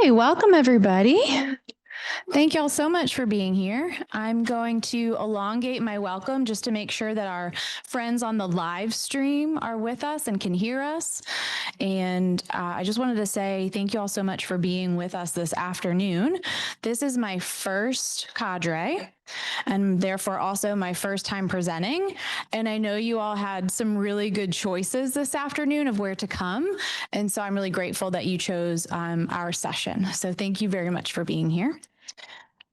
Okay, welcome everybody. Thank y'all so much for being here. I'm going to elongate my welcome just to make sure that our friends on the live stream are with us and can hear us. And I just wanted to say thank you all so much for being with us this afternoon. This is my first cadre and therefore also my first time presenting. And I know you all had some really good choices this afternoon of where to come. And so I'm really grateful that you chose our session. So thank you very much for being here.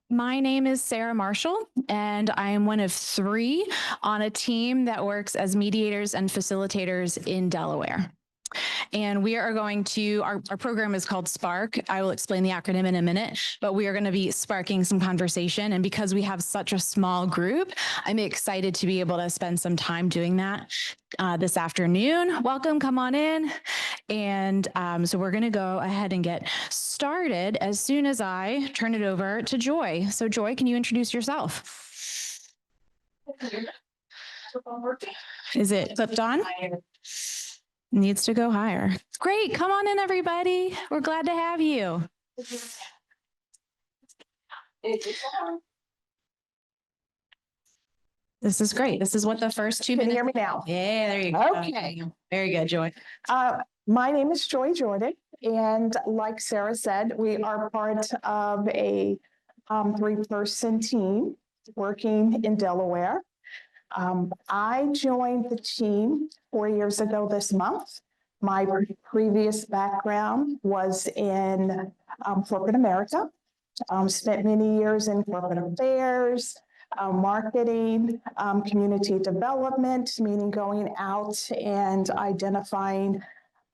My name is Sarah Marshall, and I am one of 3 on a team that works as mediators and facilitators in Delaware. And we are going to, our program is called SPARC. I will explain the acronym in a minute, but we are going to be sparking some conversation. And because we have such a small group, I'm excited to be able to spend some time doing that this afternoon. Welcome, come on in. And so we're going to go ahead and get started as soon as I turn it over to Joy. So Joy, can you introduce yourself? Is it clipped on? Needs to go higher. Great. Come on in, everybody. We're glad to have you. This is great. This is what the first 2 minutes. Can you hear me now? Yeah, there you go. Okay. Very good, Joy. My name is Joy Jordan, and like Sarah said, we are part of a 3-person team working in Delaware. I joined the team 4 years ago this month. My previous background was in corporate America. Spent many years in corporate affairs, marketing, community development, meaning going out and identifying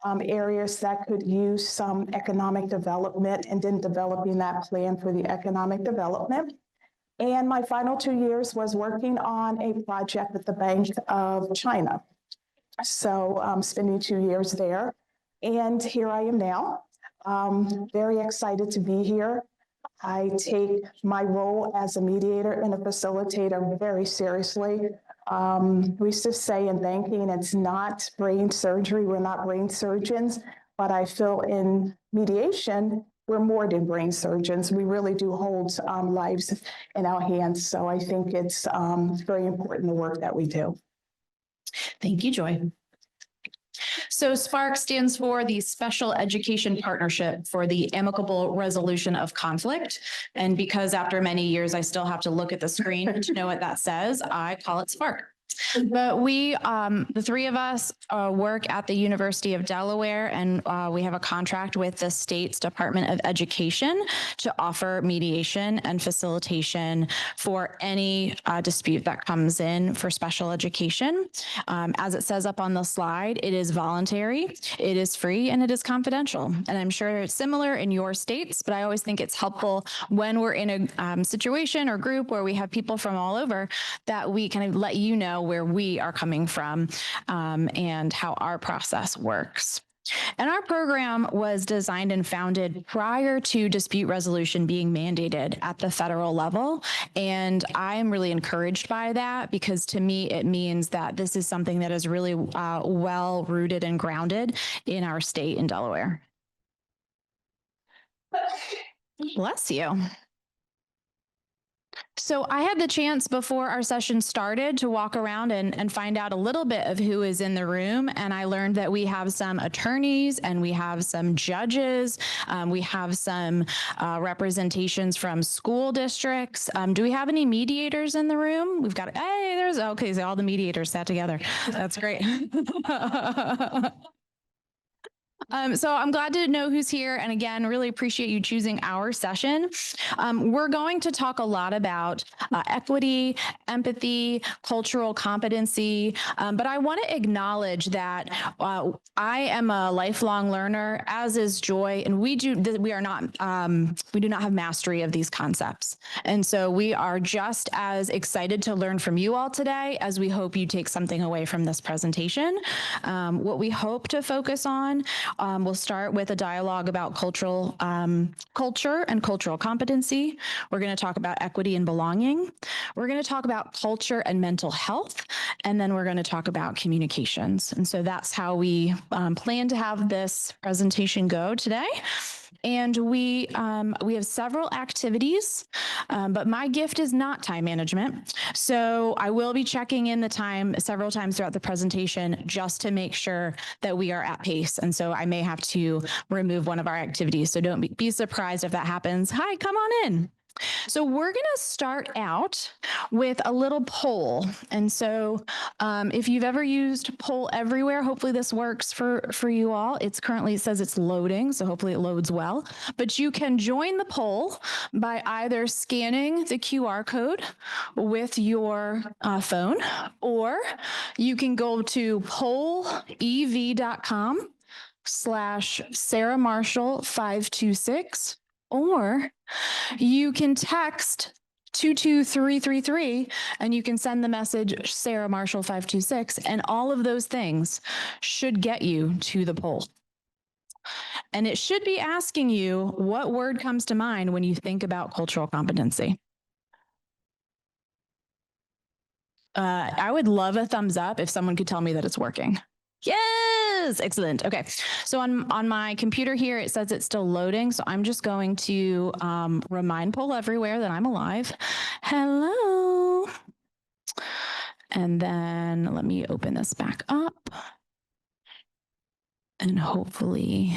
areas that could use some economic development and then developing that plan for the economic development. And my final 2 years was working on a project with the Bank of China. So spending 2 years there. And here I am now. Very excited to be here. I take my role as a mediator and a facilitator very seriously. We used to say in banking, it's not brain surgery. We're not brain surgeons, but I feel in mediation, we're more than brain surgeons. We really do hold lives in our hands. So I think it's very important, the work that we do. Thank you, Joy. So SPARC stands for the Special Education Partnership for the Amicable Resolution of Conflict. And because after many years, I still have to look at the screen to know what that says, I call it SPARC. But we, the 3 of us work at the University of Delaware, and we have a contract with the state's Department of Education to offer mediation and facilitation for any dispute that comes in for special education. As it says up on the slide, it is voluntary, it is free, and it is confidential. And I'm sure it's similar in your states, but I always think it's helpful when we're in a situation or group where we have people from all over that we kind of let you know where we are coming from and how our process works. And our program was designed and founded prior to dispute resolution being mandated at the federal level. And I am really encouraged by that because to me, it means that this is something that is really well rooted and grounded in our state in Delaware. Bless you. So I had the chance before our session started to walk around and find out a little bit of who is in the room. And I learned that we have some attorneys and we have some judges. We have some representations from school districts. Do we have any mediators in the room? We've got, hey, there's, okay, so all the mediators sat together. That's great. So I'm glad to know who's here. And again, really appreciate you choosing our session. We're going to talk a lot about equity, empathy, cultural competency. But I want to acknowledge that I am a lifelong learner, as is Joy, and we do not have mastery of these concepts. And so we are just as excited to learn from you all today as we hope you take something away from this presentation. What we hope to focus on, we'll start with a dialogue about culture and cultural competency. We're going to talk about equity and belonging. We're going to talk about culture and mental health, and then we're going to talk about communications. And so that's how we plan to have this presentation go today. And we have several activities, but my gift is not time management. So I will be checking in the time several times throughout the presentation just to make sure that we are at pace. And so I may have to remove one of our activities. So don't be surprised if that happens. Hi, come on in. So we're going to start out with a little poll. And so if you've ever used Poll Everywhere, hopefully this works for you all. It says it's loading, so hopefully it loads well. But you can join the poll by either scanning the QR code with your phone, or you can go to pollev.com/Sarah Marshall 526, or you can text 22333 and you can send the message Sarah Marshall 526, and all of those things should get you to the poll. And it should be asking you what word comes to mind when you think about cultural competency. I would love a thumbs up if someone could tell me that it's working. Yes, excellent. Okay, so on my computer here, it says it's still loading. So I'm just going to remind Poll Everywhere that I'm alive. Hello. And then let me open this back up. And hopefully,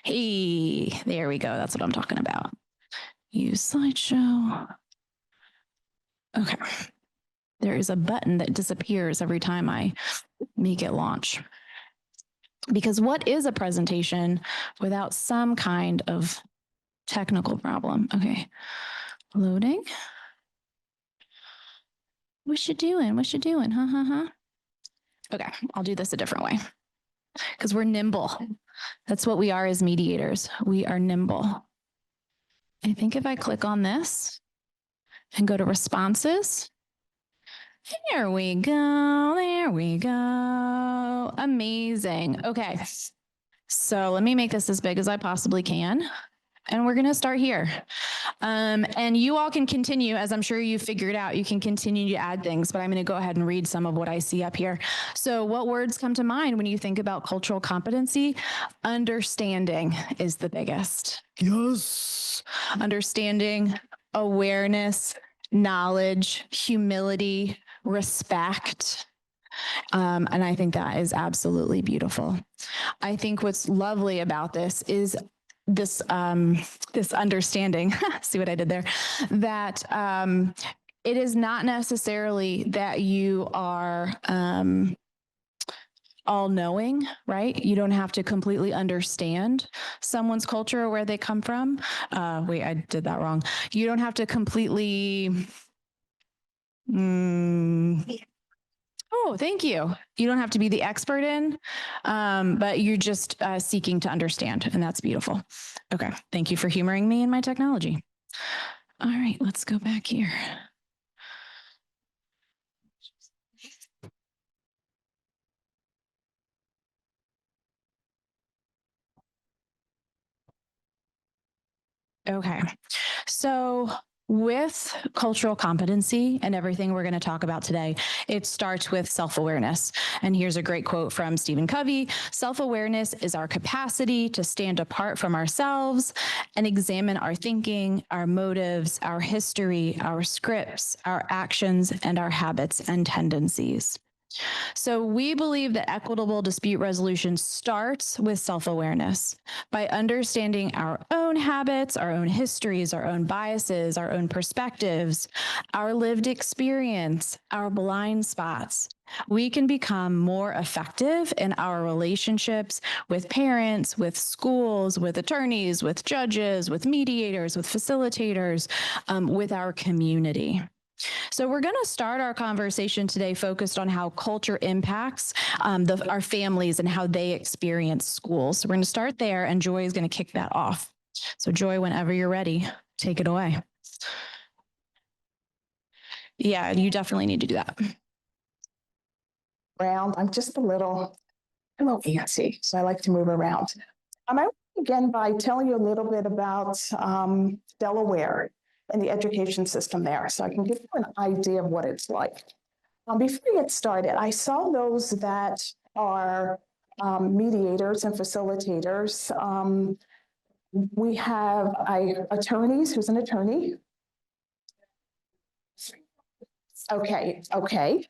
hey, there we go. That's what I'm talking about. Use slideshow. Okay. There is a button that disappears every time I make it launch. Because what is a presentation without some kind of technical problem? Okay, loading. What you doing? What you doing? Okay, I'll do this a different way because we're nimble. That's what we are as mediators. We are nimble. I think if I click on this and go to responses, there we go. There we go. Amazing. Okay. So let me make this as big as I possibly can. And we're going to start here. And you all can continue, as I'm sure you figured out, you can continue to add things, but I'm going to go ahead and read some of what I see up here. So what words come to mind when you think about cultural competency? Understanding is the biggest. Yes. Understanding, awareness, knowledge, humility, respect. And I think that is absolutely beautiful. I think what's lovely about this is this understanding, see what I did there, that it is not necessarily that you are all knowing, right? You don't have to completely understand someone's culture or where they come from. Wait, I did that wrong. You don't have to completely oh, thank you. You don't have to be the expert in, but you're just seeking to understand, and that's beautiful. Okay, thank you for humoring me and my technology. All right, let's go back here. Okay, so with cultural competency and everything we're going to talk about today, it starts with self-awareness. And here's a great quote from Stephen Covey. Self-awareness is our capacity to stand apart from ourselves and examine our thinking, our motives, our history, our scripts, our actions, and our habits and tendencies. So we believe that equitable dispute resolution starts with self-awareness. By understanding our own habits, our own histories, our own biases, our own perspectives, our lived experience, our blind spots, we can become more effective in our relationships with parents, with schools, with attorneys, with judges, with mediators, with facilitators, with our community. So we're going to start our conversation today focused on how culture impacts our families and how they experience schools. So we're going to start there, and Joy is going to kick that off. So Joy, whenever you're ready, take it away. Yeah, you definitely need to do that. Around, I'm just a little antsy, so I like to move around. I want to begin by telling you a little bit about Delaware and the education system there, so I can give you an idea of what it's like. Before we get started, I saw those that are mediators and facilitators We have attorneys, who's an attorney? Okay, okay.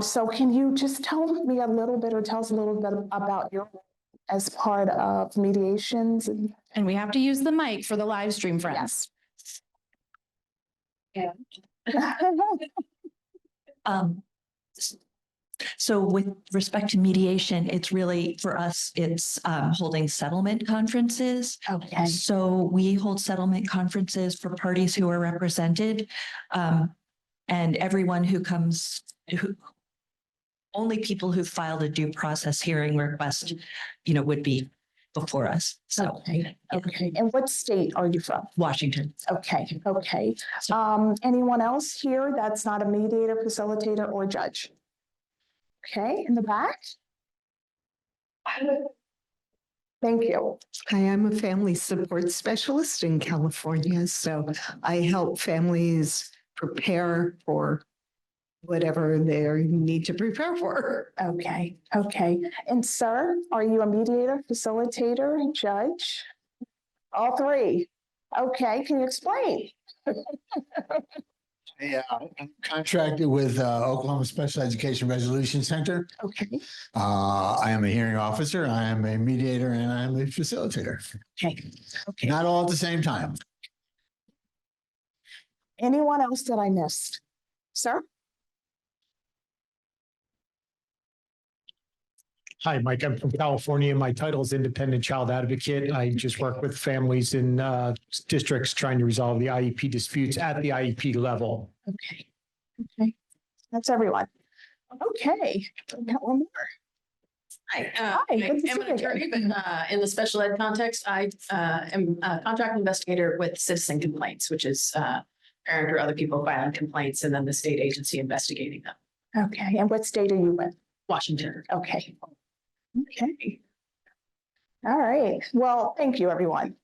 So can you just tell me a little bit or tell us a little bit about your role as part of mediations? And we have to use the mic for the live stream friends. Yeah. So with respect to mediation, it's really, for us, it's holding settlement conferences. Okay. So we hold settlement conferences for parties who are represented. And everyone who comes, only people who filed a due process hearing request, would be before us. So Okay, okay. And what state are you from? Washington. Okay, okay. Anyone else here that's not a mediator, facilitator, or judge? Okay, in the back. Thank you. Hi, I'm a family support specialist in California, so I help families prepare for whatever they need to prepare for. Okay, okay. And sir, are you a mediator, facilitator, judge? All three. Okay, can you explain? Yeah, I'm contracted with Oklahoma Special Education Resolution Center. Okay, I am a hearing officer, I am a mediator, and I am a facilitator. okay, okay. Not all at the same time. Anyone else that I missed? Sir? Hi, Mike. I'm from California. My title is Independent Child Advocate. I just work with families in districts trying to resolve the IEP disputes at the IEP level. Okay, okay. That's everyone. Okay, we got one more. Hi, Hi, good to I'm see an you attorney, again. but in the special ed context, I am a contract investigator with citizen complaints, which is parent or other people filing complaints and then the state agency investigating them. Okay, and what state are you in? Washington. Okay. Okay. All right. Well, thank you, everyone.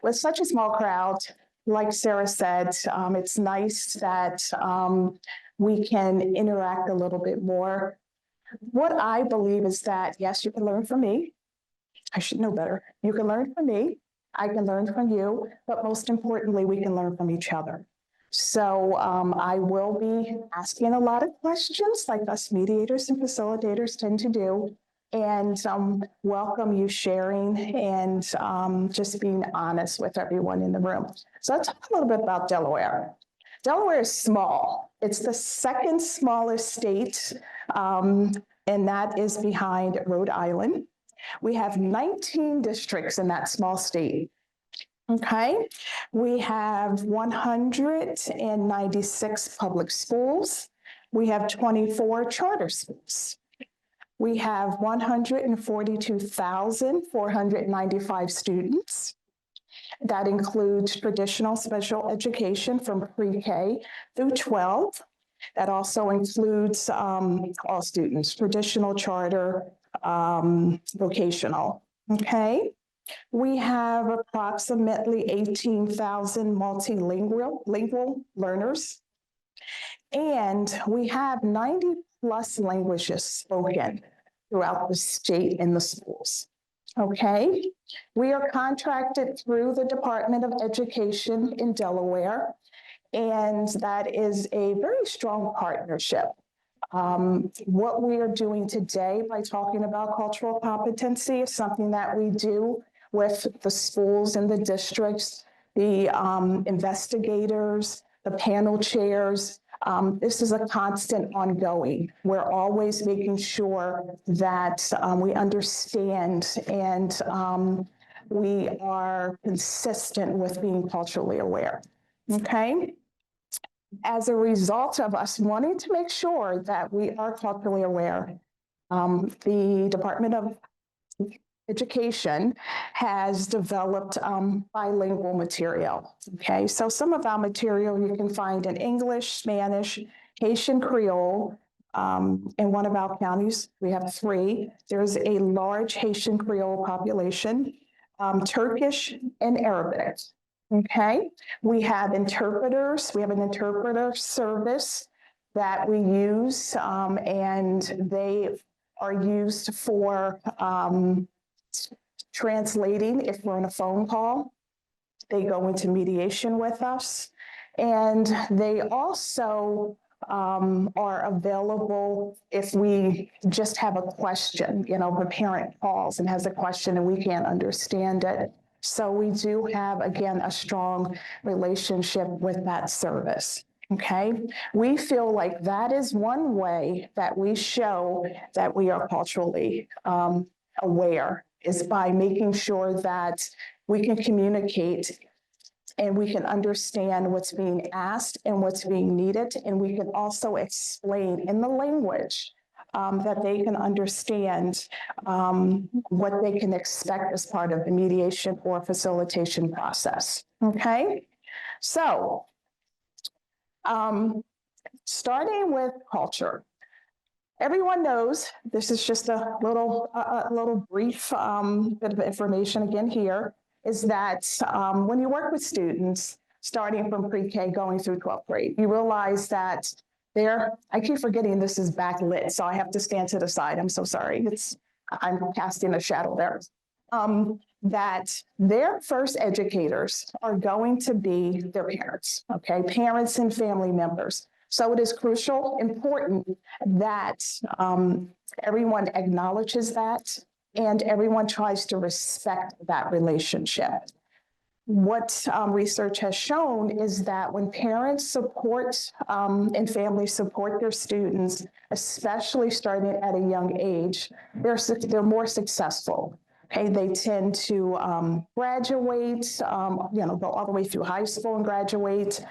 With such a small crowd, like Sarah said, it's nice that we can interact a little bit more. What I believe is that, yes, you can learn from me. I should know better. You can learn from me. I can learn from you, but most importantly, we can learn from each other. So I will be asking a lot of questions like us mediators and facilitators tend to do. And welcome you sharing and just being honest with everyone in the room. So let's talk a little bit about Delaware. Delaware is small. It's the second smallest state, and that is behind Rhode Island. We have 19 districts in that small state. Okay, we have 196 public schools. We have 24 charter schools. We have 142,495 students. That includes traditional special education from pre-K through 12. That also includes all students, traditional, charter, vocational, okay? We have approximately 18,000 multilingual learners. And we have 90 plus languages spoken throughout the state in the schools. Okay, we are contracted through the Department of Education in Delaware, and that is a very strong partnership. What we are doing today by talking about cultural competency is something that we do with the schools and the districts, the investigators, the panel chairs. This is a constant ongoing. We're always making sure that we understand and we are consistent with being culturally aware, okay? As a result of us wanting to make sure that we are culturally aware, the Department of Education has developed bilingual material. Okay, so some of our material you can find in English, Spanish, Haitian Creole. In one of our counties, we have 3. There's a large Haitian Creole population, Turkish and Arabic. Okay, we have interpreters. We have an interpreter service that we use, and they are used for translating if we're on a phone call. They go into mediation with us. And they also are available if we just have a question, the parent calls and has a question and we can't understand it. So we do have, again, a strong relationship with that service. Okay, we feel like that is one way that we show that we are culturally aware, is by making sure that we can communicate and we can understand what's being asked and what's being needed. And we can also explain in the language that they can understand what they can expect as part of the mediation or facilitation process. Okay, so starting with culture. Everyone knows, this is just a little brief bit of information again here, is that when you work with students, starting from pre-K going through 12th grade, you realize that I keep forgetting this is backlit, so I have to stand to the side. I'm so sorry. I'm casting a shadow there. That their first educators are going to be their parents, okay? Parents and family members. So it is crucial, important that everyone acknowledges that and everyone tries to respect that relationship. What research has shown is that when parents support and families support their students, especially starting at a young age, they're more successful. Okay, they tend to graduate, go all the way through high school and graduate.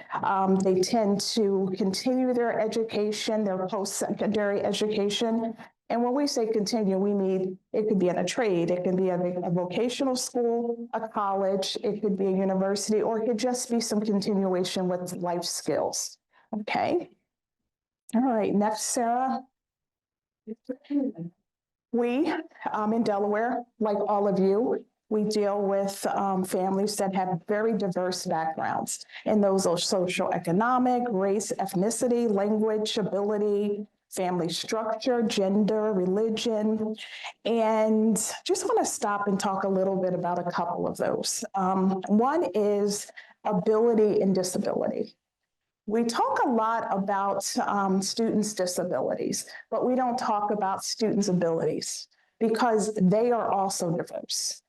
They tend to continue their education, their post-secondary education. And when we say continue, we mean it could be in a trade, it could be a vocational school, a college, it could be a university, or it could just be some continuation with life skills. Okay. All right, next, Sarah. We, in Delaware, like all of you, we deal with families that have very diverse backgrounds, and those are socioeconomic, race, ethnicity, language, ability, family structure, gender, religion, and just want to stop and talk a little bit about a couple of those. One is ability and disability. We talk a lot about students' disabilities, but we don't talk about students' abilities because they are also diverse.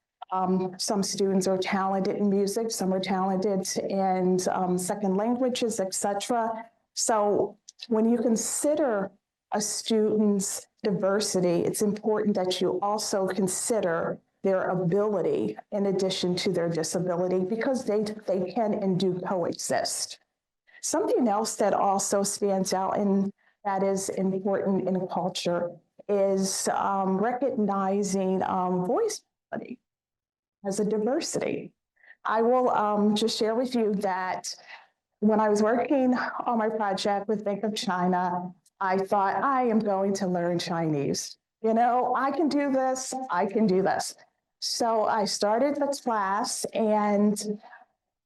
Some students are talented in music, some are talented in second languages, etc. So when you consider a student's diversity, it's important that you also consider their ability in addition to their disability because they can and do coexist. Something else that also stands out and that is important in culture is recognizing voice as a diversity. I will just share with you that when I was working on my project with Bank of China, I thought I am going to learn Chinese. I can do this, I can do this. So I started the class and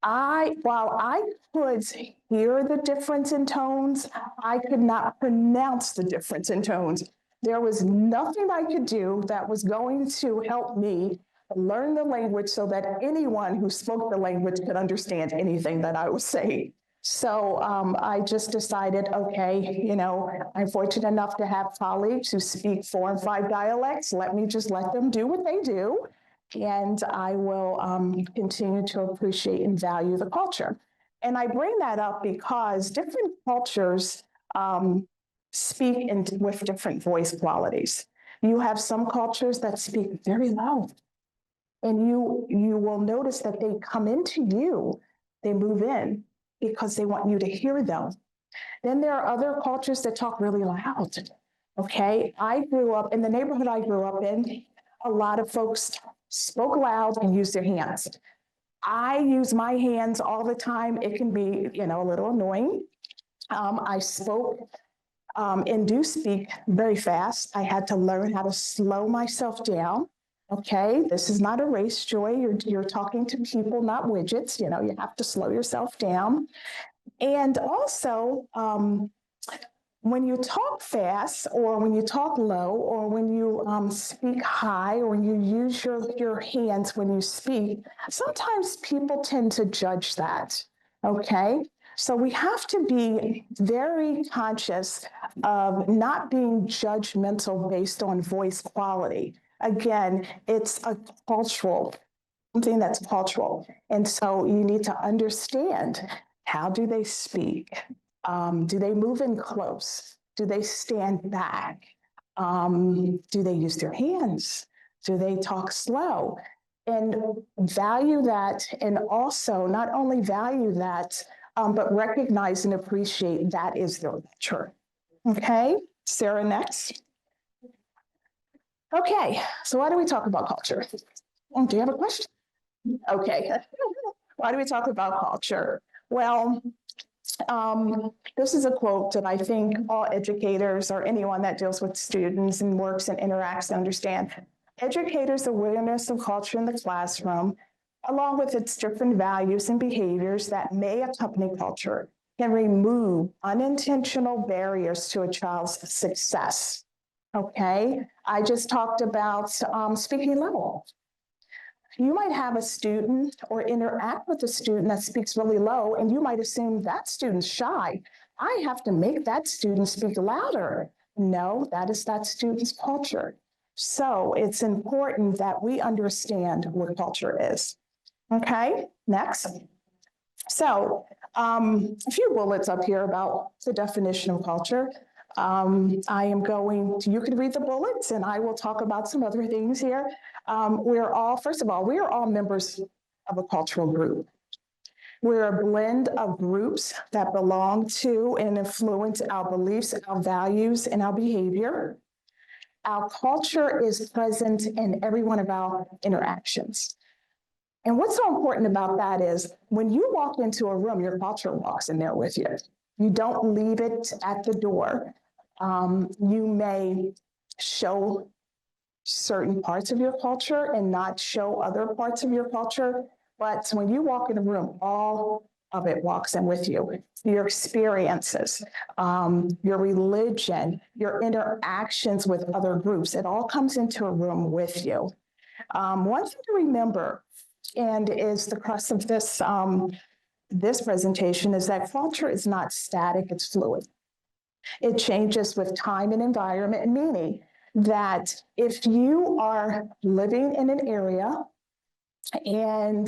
while I could hear the difference in tones, I could not pronounce the difference in tones. There was nothing I could do that was going to help me learn the language so that anyone who spoke the language could understand anything that I was saying. So I just decided, okay, I'm fortunate enough to have colleagues who speak 4 and 5 dialects. Let them do what they do. And I will continue to appreciate and value the culture. And I bring that up because different cultures speak with different voice qualities. You have some cultures that speak very loud. And you will notice that they come into you, they move in because they want you to hear them. Then there are other cultures that talk really loud. Okay, I grew up in the neighborhood I grew up in, a lot of folks spoke loud and used their hands. I use my hands all the time. It can be, a little annoying. I spoke and do speak very fast. I had to learn how to slow myself down. Okay, this is not a race, Joy. You're talking to people, not widgets. You have to slow yourself down. And also, when you talk fast, or when you talk low, or when you speak high, or when you use your hands when you speak, sometimes people tend to judge that, okay? So we have to be very conscious of not being judgmental based on voice quality. Again, it's a cultural, something that's cultural. And so you need to understand, how do they speak? Do they move in close? Do they stand back? Do they use their hands? Do they talk slow? And value that, and also not only value that, but recognize and appreciate that is their culture. Okay, Sarah, next. Okay, so why do we talk about culture? Oh, do you have a question? Okay, why do we talk about culture? Well, this is a quote that I think all educators or anyone that deals with students and works and interacts understand. Educators' awareness of culture in the classroom, along with its different values and behaviors that may accompany culture, can remove unintentional barriers to a child's success. Okay, I just talked about speaking low. You might have a student or interact with a student that speaks really low, and you might assume that student's shy. I have to make that student speak louder. No, that is that student's culture. So it's important that we understand what culture is. Okay, next. So a few bullets up here about the definition of culture. I am going to, you can read the bullets and I will talk about some other things here. First of all, we are all members of a cultural group. We're a blend of groups that belong to and influence our beliefs, our values, and our behavior. Our culture is present in every one of our interactions. And what's so important about that is when you walk into a room, your culture walks in there with you. You don't leave it at the door. You may show certain parts of your culture and not show other parts of your culture. But when you walk in a room, all of it walks in with you. Your experiences, your religion, your interactions with other groups, it all comes into a room with you. One thing to remember, and is the crux of this, this presentation, is that culture is not static, it's fluid. It changes with time and environment, meaning that if you are living in an area and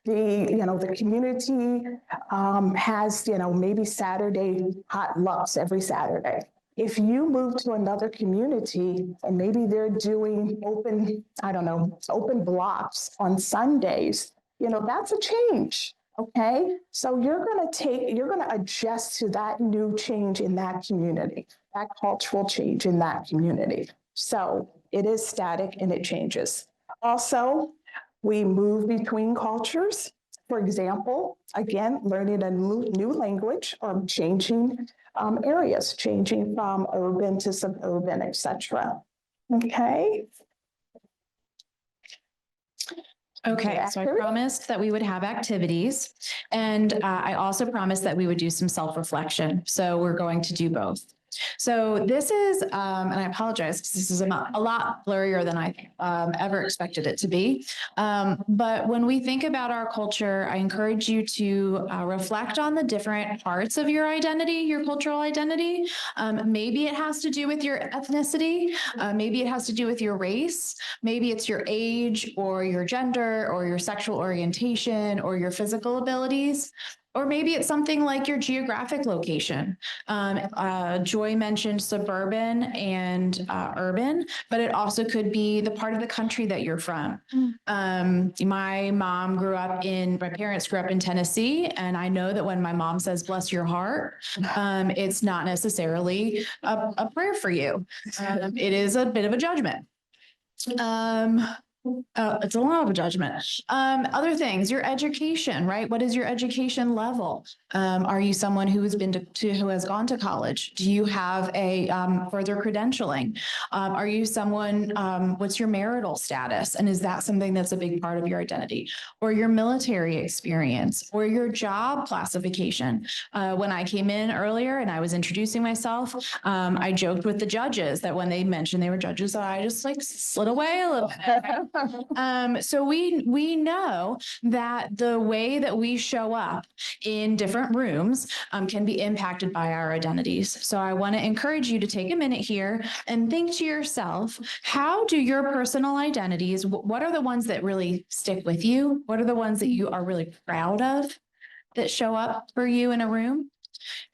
the community has maybe Saturday potlucks every Saturday. If you move to another community and maybe they're doing open blocks on Sundays, that's a change. Okay, so you're going to adjust to that new change in that community, that cultural change in that community. So it is static and it changes. Also, we move between cultures. For example, again, learning a new language or changing areas, changing from urban to suburban, etc. Okay. Okay, so I promised that we would have activities, and I also promised that we would do some self-reflection. So we're going to do both. So this is, and I apologize because this is a lot blurrier than I ever expected it to be. But when we think about our culture, I encourage you to reflect on the different parts of your identity, your cultural identity. Maybe it has to do with your ethnicity. Maybe it has to do with your race. Maybe it's your age or your gender or your sexual orientation or your physical abilities. Or maybe it's something like your geographic location. Joy mentioned suburban and urban, but it also could be the part of the country that you're from. My parents grew up in Tennessee, and I know that when my mom says, bless your heart, it's not necessarily a prayer for you. It is a bit of a judgment. It's a lot of judgment. Other things, your education, right? What is your education level? Are you someone who has been who has gone to college? Do you have a further credentialing? Are you someone, what's your marital status? And is that something that's a big part of your identity? Or your military experience, or your job classification? When I came in earlier and I was introducing myself, I joked with the judges that when they mentioned they were judges, I just like slid away a little bit. So we know that the way that we show up in different rooms can be impacted by our identities. So I want to encourage you to take a minute here and think to yourself, how do your personal identities, what are the ones that really stick with you? What are the ones that you are really proud of that show up for you in a room?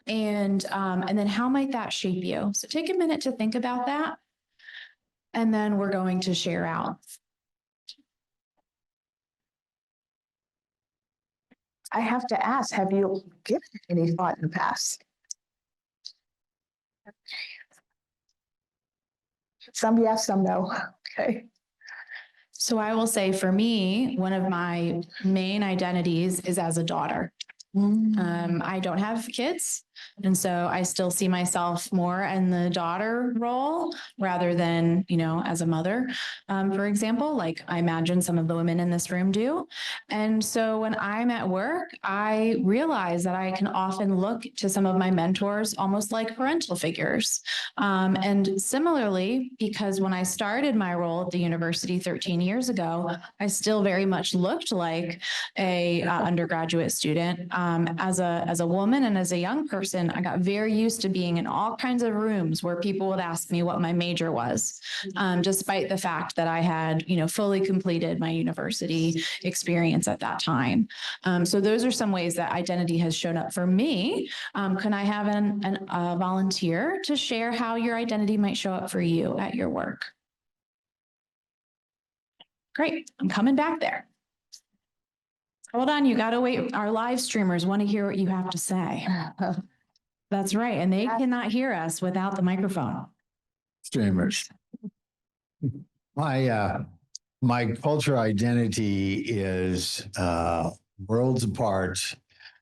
And then how might that shape you? So take a minute to think about that. And then we're going to share out. I have to ask, have you given any thought in the past? Some yes, some no. Okay. So I will say for me, one of my main identities is as a daughter. I don't have kids. And so I still see myself more in the daughter role rather than, as a mother, for example, like I imagine some of the women in this room do. And so when I'm at work, I realize that I can often look to some of my mentors almost like parental figures. And similarly, because when I started my role at the university 13 years ago, I still very much looked like a undergraduate student. As a woman and as a young person, I got very used to being in all kinds of rooms where people would ask me what my major was, despite the fact that I had, fully completed my university experience at that time. So those are some ways that identity has shown up for me. Can I have a volunteer to share how your identity might show up for you at your work? Great, I'm coming back there. Hold on, you gotta wait. Our live streamers want to hear what you have to say. That's right, and they cannot hear us without the microphone. Streamers. My cultural identity is worlds apart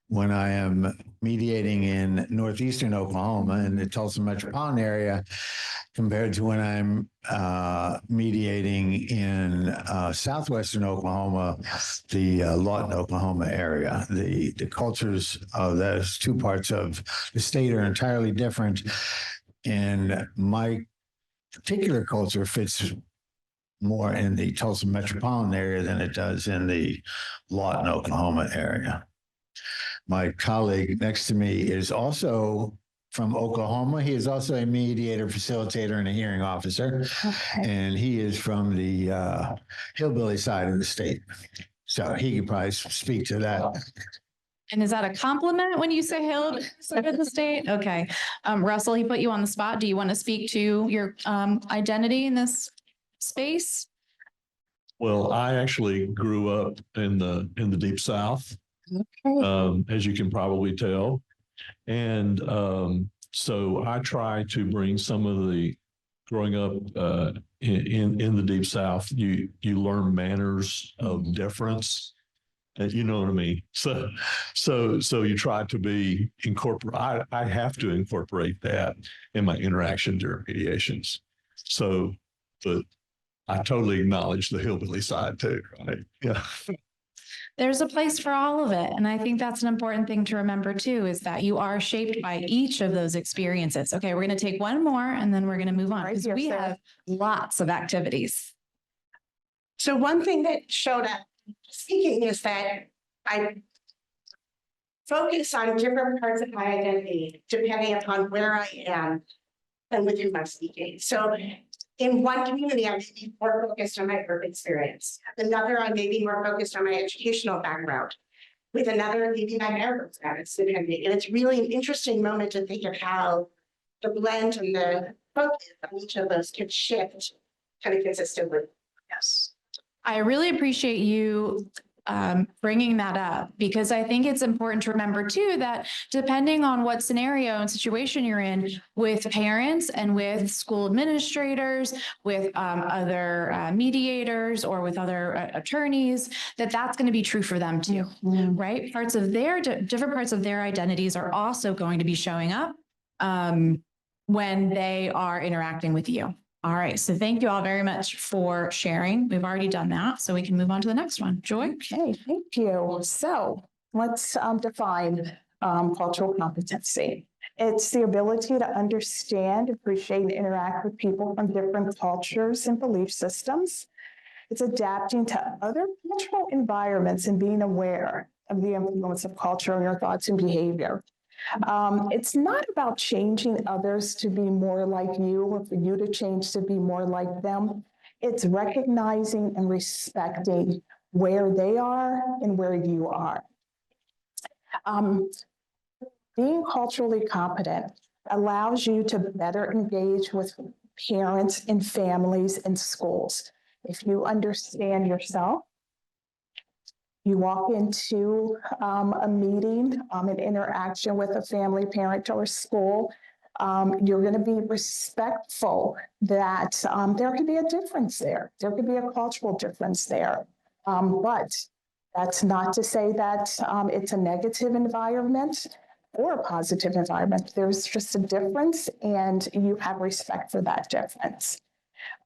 when I am mediating in northeastern Oklahoma in the Tulsa metropolitan area compared to when I'm mediating in southwestern Oklahoma, the Lawton, Oklahoma area. The cultures of those two parts of the state are entirely different. And my particular culture fits more in the Tulsa metropolitan area than it does in the Lawton, Oklahoma area. My colleague next to me is also from Oklahoma. He is also a mediator, facilitator, and a hearing officer. Okay. And he is from the hillbilly side of the state. So he could probably speak to that. And is that a compliment when you say hill side of the state? Okay. Russell, he put you on the spot. Do you want to speak to your identity in this space? Well, I actually grew up in the deep South, as you can probably tell. And so I try to bring some of the growing up in the deep South, you learn manners of deference. You know what I mean? So you try to be incorporate. I have to incorporate that in my interaction during mediations. So, but I totally acknowledge the hillbilly side too, right? Yeah. There's a place for all of it. And I think that's an important thing to remember too, is that you are shaped by each of those experiences. Okay, we're going to take one more and then we're going to move on because we have lots of activities. So one thing that showed up speaking is that I focus on different parts of my identity depending upon where I am and within my speaking. So in one community, I may be more focused on my work experience. Another, I may be more focused on my educational background. With another, maybe my marital status, depending. And it's really an interesting moment to think of how the blend and the focus of each of those could shift kind of consistently. Yes. I really appreciate you bringing that up, because I think it's important to remember too that depending on what scenario and situation you're in with parents and with school administrators, with other mediators or with other attorneys, that's going to be true for them too, right? Parts of their different parts of their identities are also going to be showing up when they are interacting with you. All right, so thank you all very much for sharing. We've already done that, so we can move on to the next one. Joy? Okay, thank you. So let's define cultural competency. It's the ability to understand, appreciate, and interact with people from different cultures and belief systems. It's adapting to other cultural environments and being aware of the influence of culture on your thoughts and behavior. It's not about changing others to be more like you or for you to change to be more like them. It's recognizing and respecting where they are and where you are. Being culturally competent allows you to better engage with parents and families and schools. If you understand yourself, you walk into a meeting, an interaction with a family, parent, or school, you're going to be respectful that there could be a difference there. There could be a cultural difference there. But that's not to say that it's a negative environment or a positive environment. There's just a difference, and you have respect for that difference.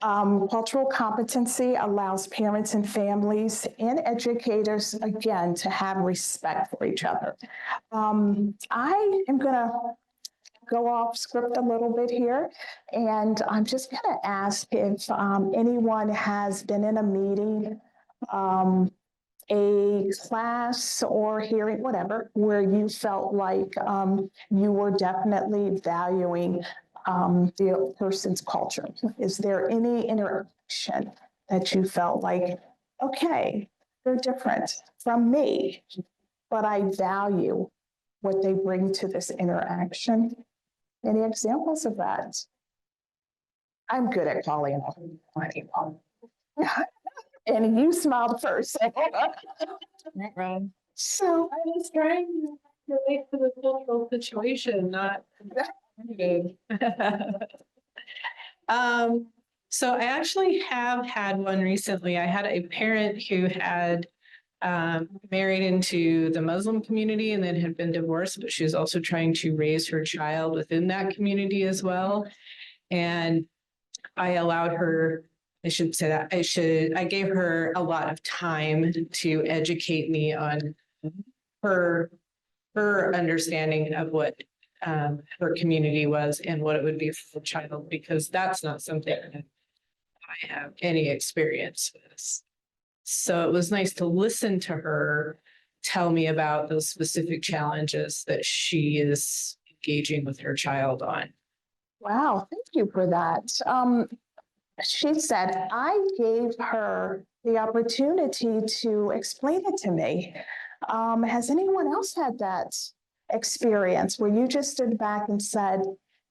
Cultural competency allows parents and families and educators, again, to have respect for each other. I am going to go off script a little bit here, and I'm just going to ask if anyone has been in a meeting, a class or hearing, whatever, where you felt like you were definitely valuing the person's culture. Is there any interaction that you felt like, okay, they're different from me, but I value what they bring to this interaction? Any examples of that? I'm good at calling on people. And you smiled first. So I was trying to relate to the cultural situation, not. So I actually have had one recently. I had a parent who had married into the Muslim community and then had been divorced, but she was also trying to raise her child within that community as well. And I allowed her, I shouldn't say that, I gave her a lot of time to educate me on her understanding of what her community was and what it would be for the child, because that's not something that I have any experience with. So it was nice to listen to her tell me about those specific challenges that she is engaging with her child on. wow, thank you for that. She said, I gave her the opportunity to explain it to me. Has anyone else had that experience where you just stood back and said,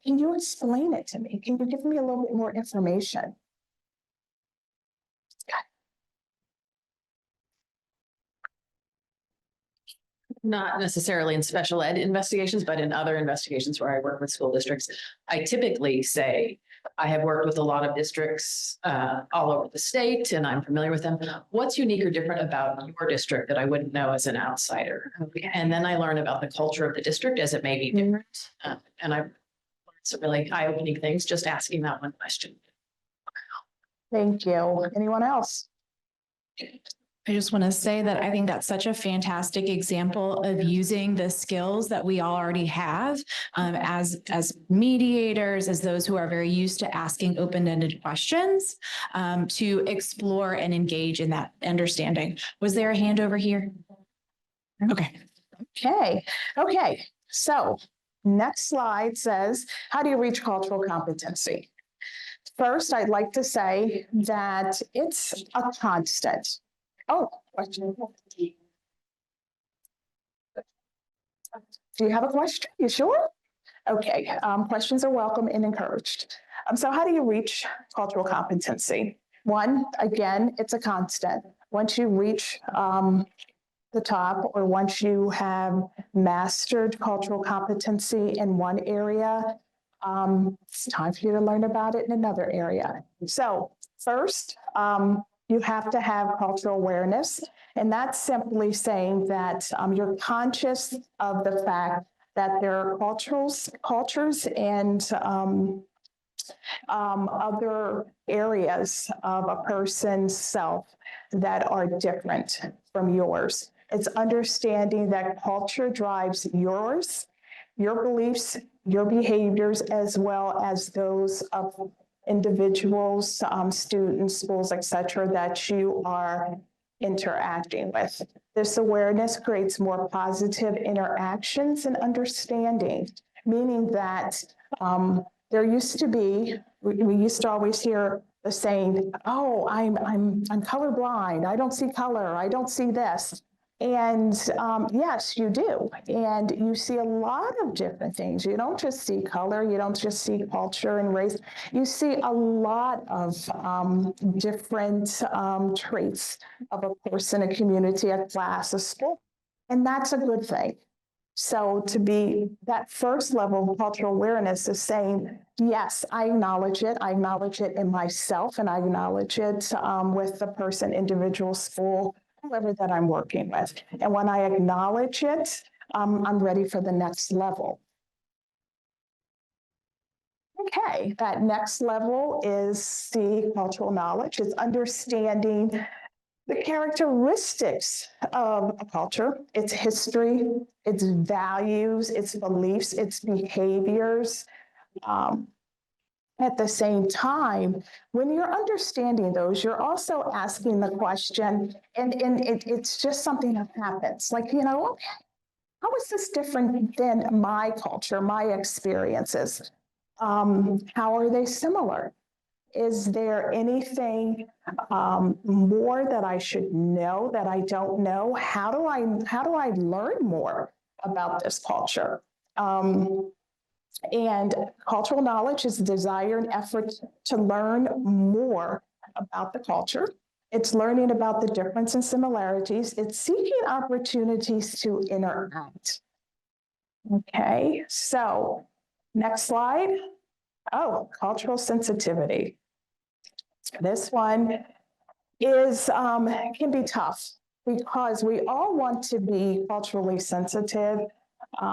can you explain it to me? Can you give me a little bit more information? Not necessarily in special ed investigations, but in other investigations where I work with school districts, I typically say, I have worked with a lot of districts all over the state, and I'm familiar with them. What's unique or different about your district that I wouldn't know as an outsider? And then I learn about the culture of the district as it may be different. And I've learned some really eye-opening things just asking that one question. Thank you. Anyone else? I just want to say that I think that's such a fantastic example of using the skills that we all already have as mediators, as those who are very used to asking open-ended questions to explore and engage in that understanding. Was there a hand over here? Okay. Okay. So next slide says, how do you reach cultural competency? First, I'd like to say that it's a constant. Oh, question. Do you have a question? You sure? Okay, questions are welcome and encouraged. So how do you reach cultural competency? One, again, it's a constant. once you reach the top, or once you have mastered cultural competency in one area, it's time for you to learn about it in another area. So first, you have to have cultural awareness. And that's simply saying that you're conscious of the fact that there are cultures and other areas of a person's self that are different from yours. It's understanding that culture drives yours, your beliefs, your behaviors, as well as those of individuals, students, schools, et cetera, that you are interacting with. This awareness creates more positive interactions and understanding, meaning that there used to be, we used to always hear the saying, oh, I'm colorblind, I don't see color, I don't see this. And yes, you do. And you see a lot of different things. You don't just see color, you don't just see culture and race. You see a lot of different traits of a person, a community, a class, a school. And that's a good thing. So to be that first level of cultural awareness is saying, yes, I acknowledge it in myself, and I acknowledge it with the person, individual, school, whoever that I'm working with. And when I acknowledge it, I'm ready for the next level. Okay, that next level is the cultural knowledge. It's understanding the characteristics of a culture, its history, its values, its beliefs, its behaviors. At the same time, when you're understanding those, you're also asking the question, and it's just something that happens. Like, you know, how is this different than my culture, my experiences? How are they similar? Is there anything more that I should know that I don't know? How do I learn more about this culture? And cultural knowledge is the desire and effort to learn more about the culture. It's learning about the difference and similarities. It's seeking opportunities to interact. Okay, so next slide. Oh, cultural sensitivity. This one is can be tough because we all want to be culturally sensitive,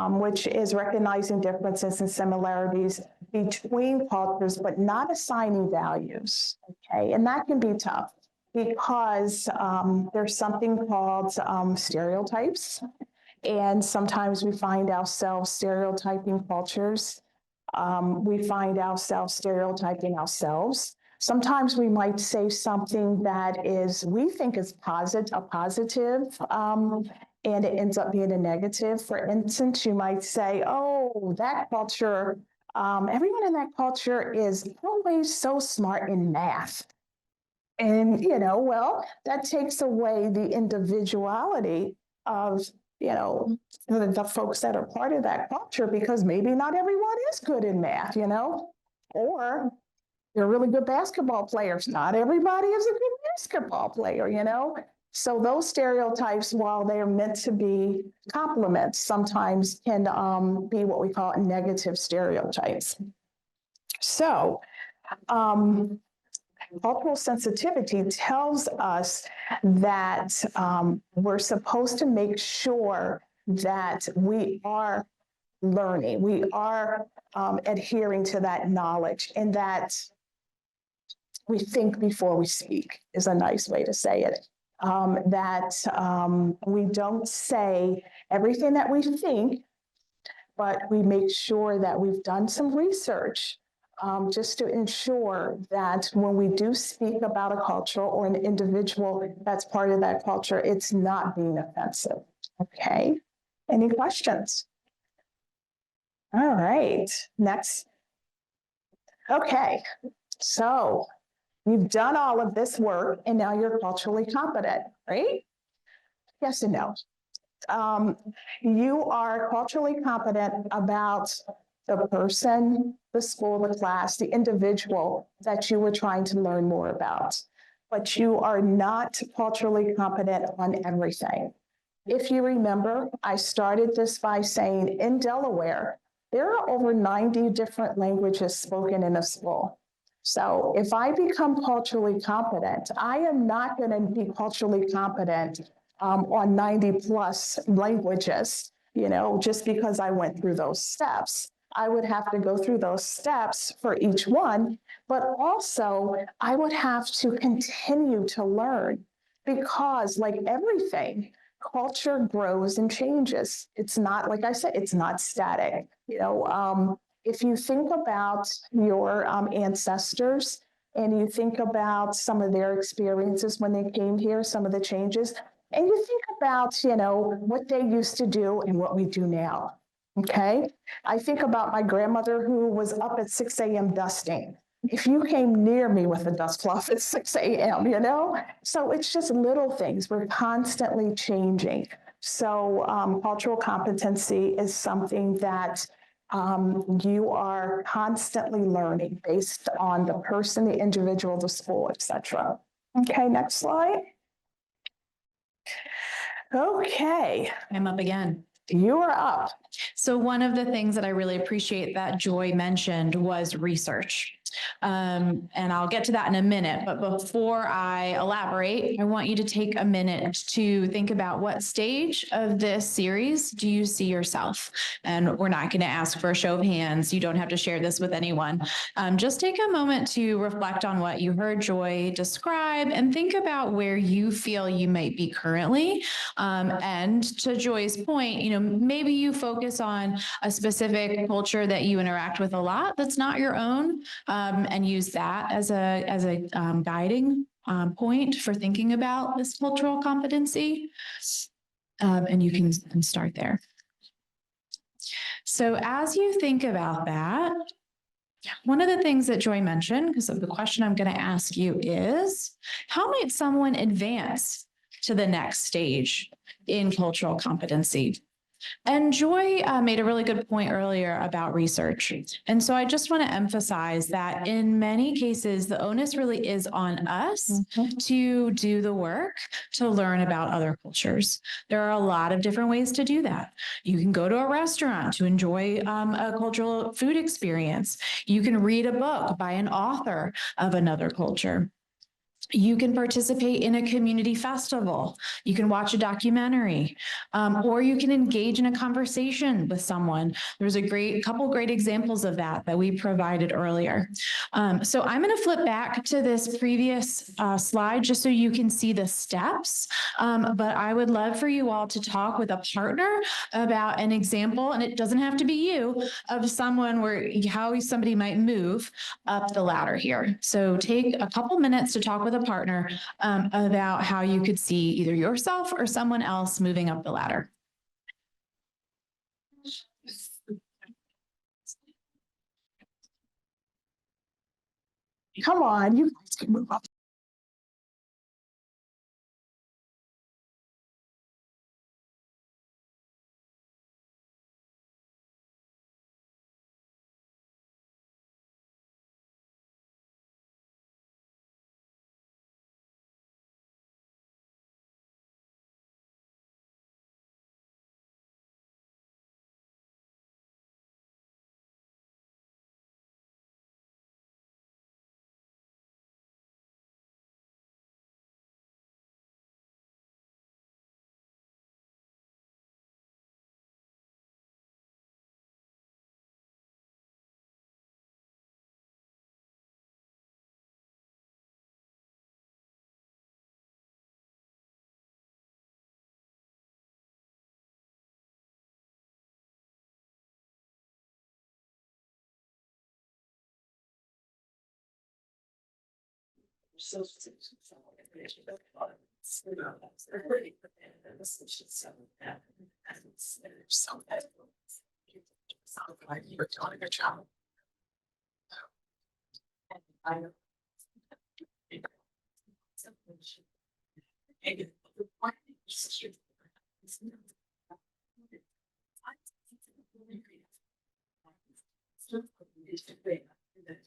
which is recognizing differences and similarities between cultures, but not assigning values. Okay, and that can be tough because there's something called stereotypes, and sometimes we find ourselves stereotyping cultures. We find ourselves stereotyping ourselves. Sometimes we might say something that we think is a positive, and it ends up being a negative. For instance, you might say, oh, that culture, everyone in that culture is always so smart in math. And, you know, well, that takes away the individuality of, you know, the folks that are part of that culture, because maybe not everyone is good in math, you know, or they're really good basketball players. Not everybody is a good basketball player, you know? So those stereotypes, while they're meant to be compliments, sometimes can be what we call negative stereotypes. So cultural sensitivity tells us that we're supposed to make sure that we are learning, we are adhering to that knowledge, and that we think before we speak is a nice way to say it. That we don't say everything that we think, but we make sure that we've done some research just to ensure that when we do speak about a culture or an individual that's part of that culture, it's not being offensive. Okay, any questions? All right, next. Okay, so you've done all of this work and now you're culturally competent, right? Yes and no. You are culturally competent about the person, the school, the class, the individual that you were trying to learn more about. but you are not culturally competent on everything. If you remember, I started this by saying in Delaware, there are over 90 different languages spoken in a school. So if I become culturally competent, I am not going to be culturally competent on 90 plus languages, just because I went through those steps. I would have to go through those steps for each one, but also I would have to continue to learn because, like everything, culture grows and changes. It's not, like I said, it's not static. If you think about your ancestors and you think about some of their experiences when they came here, some of the changes, and you think about, what they used to do and what we do now. Okay. I think about my grandmother who was up at 6 a.m. dusting. If you came near me with a dust cloth at 6 a.m., So it's just little things. We're constantly changing. So cultural competency is something that you are constantly learning based on the person, the individual, the school, etc. Okay, next slide. Okay, I'm up again. you are up. So one of the things that I really appreciate that Joy mentioned was research. And I'll get to that in a minute, but before I elaborate, I want you to take a minute to think about what stage of this series do you see yourself? And we're not going to ask for a show of hands. You don't have to share this with anyone. Just take a moment to reflect on what you heard Joy describe and think about where you feel you might be currently. And to Joy's point, maybe you focus on a specific culture that you interact with a lot that's not your own. And use that as a guiding point for thinking about this cultural competency. And you can start there. So as you think about that, one of the things that Joy mentioned, because of the question I'm going to ask you is, how might someone advance to the next stage in cultural competency? And Joy made a really good point earlier about research. And so I just want to emphasize that in many cases, the onus really is on us to do the work to learn about other cultures. There are a lot of different ways to do that. You can go to a restaurant to enjoy a cultural food experience. You can read a book by an author of another culture. You can participate in a community festival. You can watch a documentary, or you can engage in a conversation with someone. There's a couple great examples of that we provided earlier. So I'm going to flip back to this previous slide just so you can see the steps. But I would love for you all to talk with a partner about an example, and it doesn't have to be you, of someone how somebody might move up the ladder here. So take a couple minutes to talk with a partner about how you could see either yourself or someone else moving up the ladder. Come on, you guys can move up. You're doing a good job.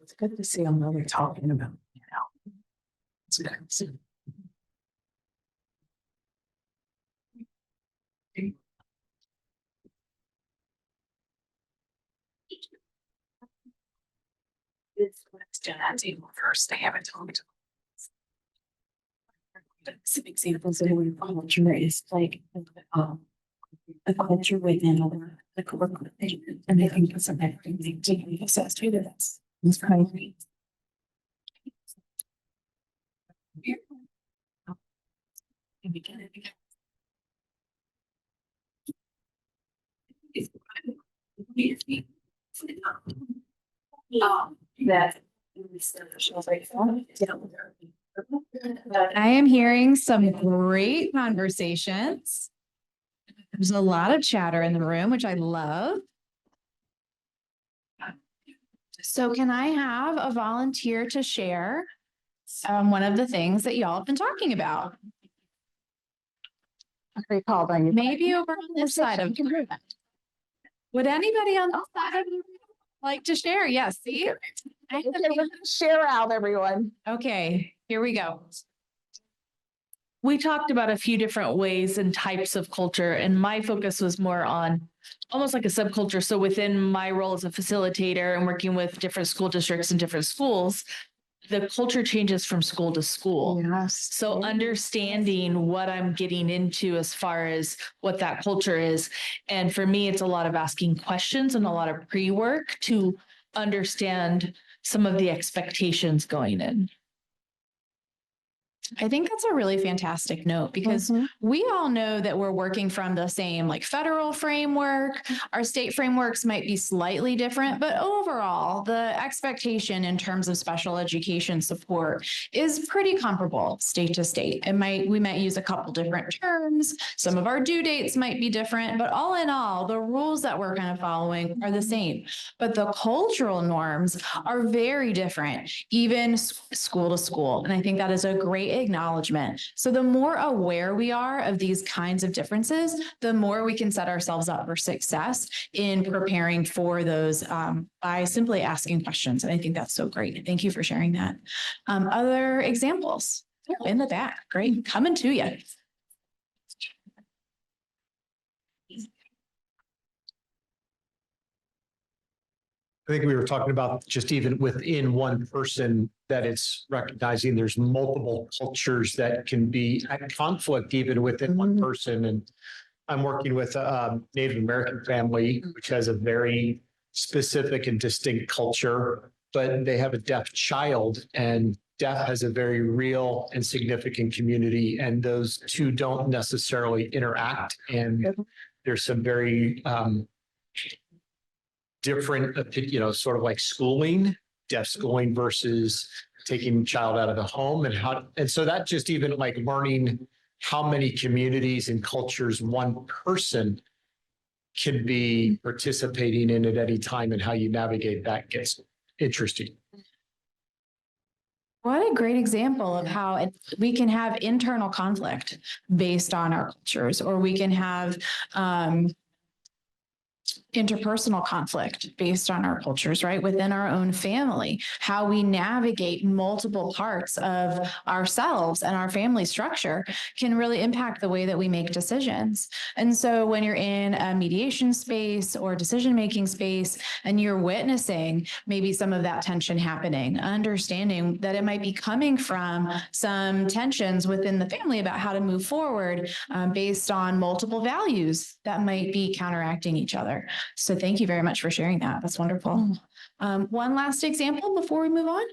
It's good to see them really talking about, First, they haven't told me. Some examples of where culture is like a culture within the corporate, and I think that's something to be assessed to this. It's probably. That. I am hearing some great conversations. There's a lot of chatter in the room, which I love. So can I have a volunteer to share one of the things that y'all have been talking about? Maybe over on this side of. Would anybody on this side of the room like to share? Yes, see? Share out, everyone. Okay, here we go. We talked about a few different ways and types of culture, and my focus was more on almost like a subculture. So within my role as a facilitator and working with different school districts and different schools, the culture changes from school to school. Yes. So understanding what I'm getting into as far as what that culture is. And for me, it's a lot of asking questions and a lot of pre-work to understand some of the expectations going in. I think that's a really fantastic note because we all know that we're working from the same like federal framework. Our state frameworks might be slightly different, but overall, the expectation in terms of special education support is pretty comparable state to state. We might use a couple different terms. Some of our due dates might be different, but all in all, the rules that we're kind of following are the same. But the cultural norms are very different, even school to school. And I think that is a great acknowledgement. So the more aware we are of these kinds of differences, the more we can set ourselves up for success in preparing for those by simply asking questions. And I think that's so great. Thank you for sharing that. Other examples in the back. Great. Coming to you. I think we were talking about just even within one person that it's recognizing there's multiple cultures that can be at conflict even within one person. And I'm working with a Native American family, which has a very specific and distinct culture, but they have a deaf child, and deaf has a very real and significant community, and those two don't necessarily interact. And there's some very different, sort of like schooling, deaf schooling versus taking child out of the home and so that just even like learning how many communities and cultures one person can be participating in at any time and how you navigate that gets interesting. What a great example of how we can have internal conflict based on our cultures, or we can have interpersonal conflict based on our cultures, right? Within our own family, how we navigate multiple parts of ourselves and our family structure can really impact the way that we make decisions. And so when you're in a mediation space or decision-making space and you're witnessing maybe some of that tension happening, understanding that it might be coming from some tensions within the family about how to move forward based on multiple values that might be counteracting each other. So thank you very much for sharing that. That's wonderful. One last example before we move on.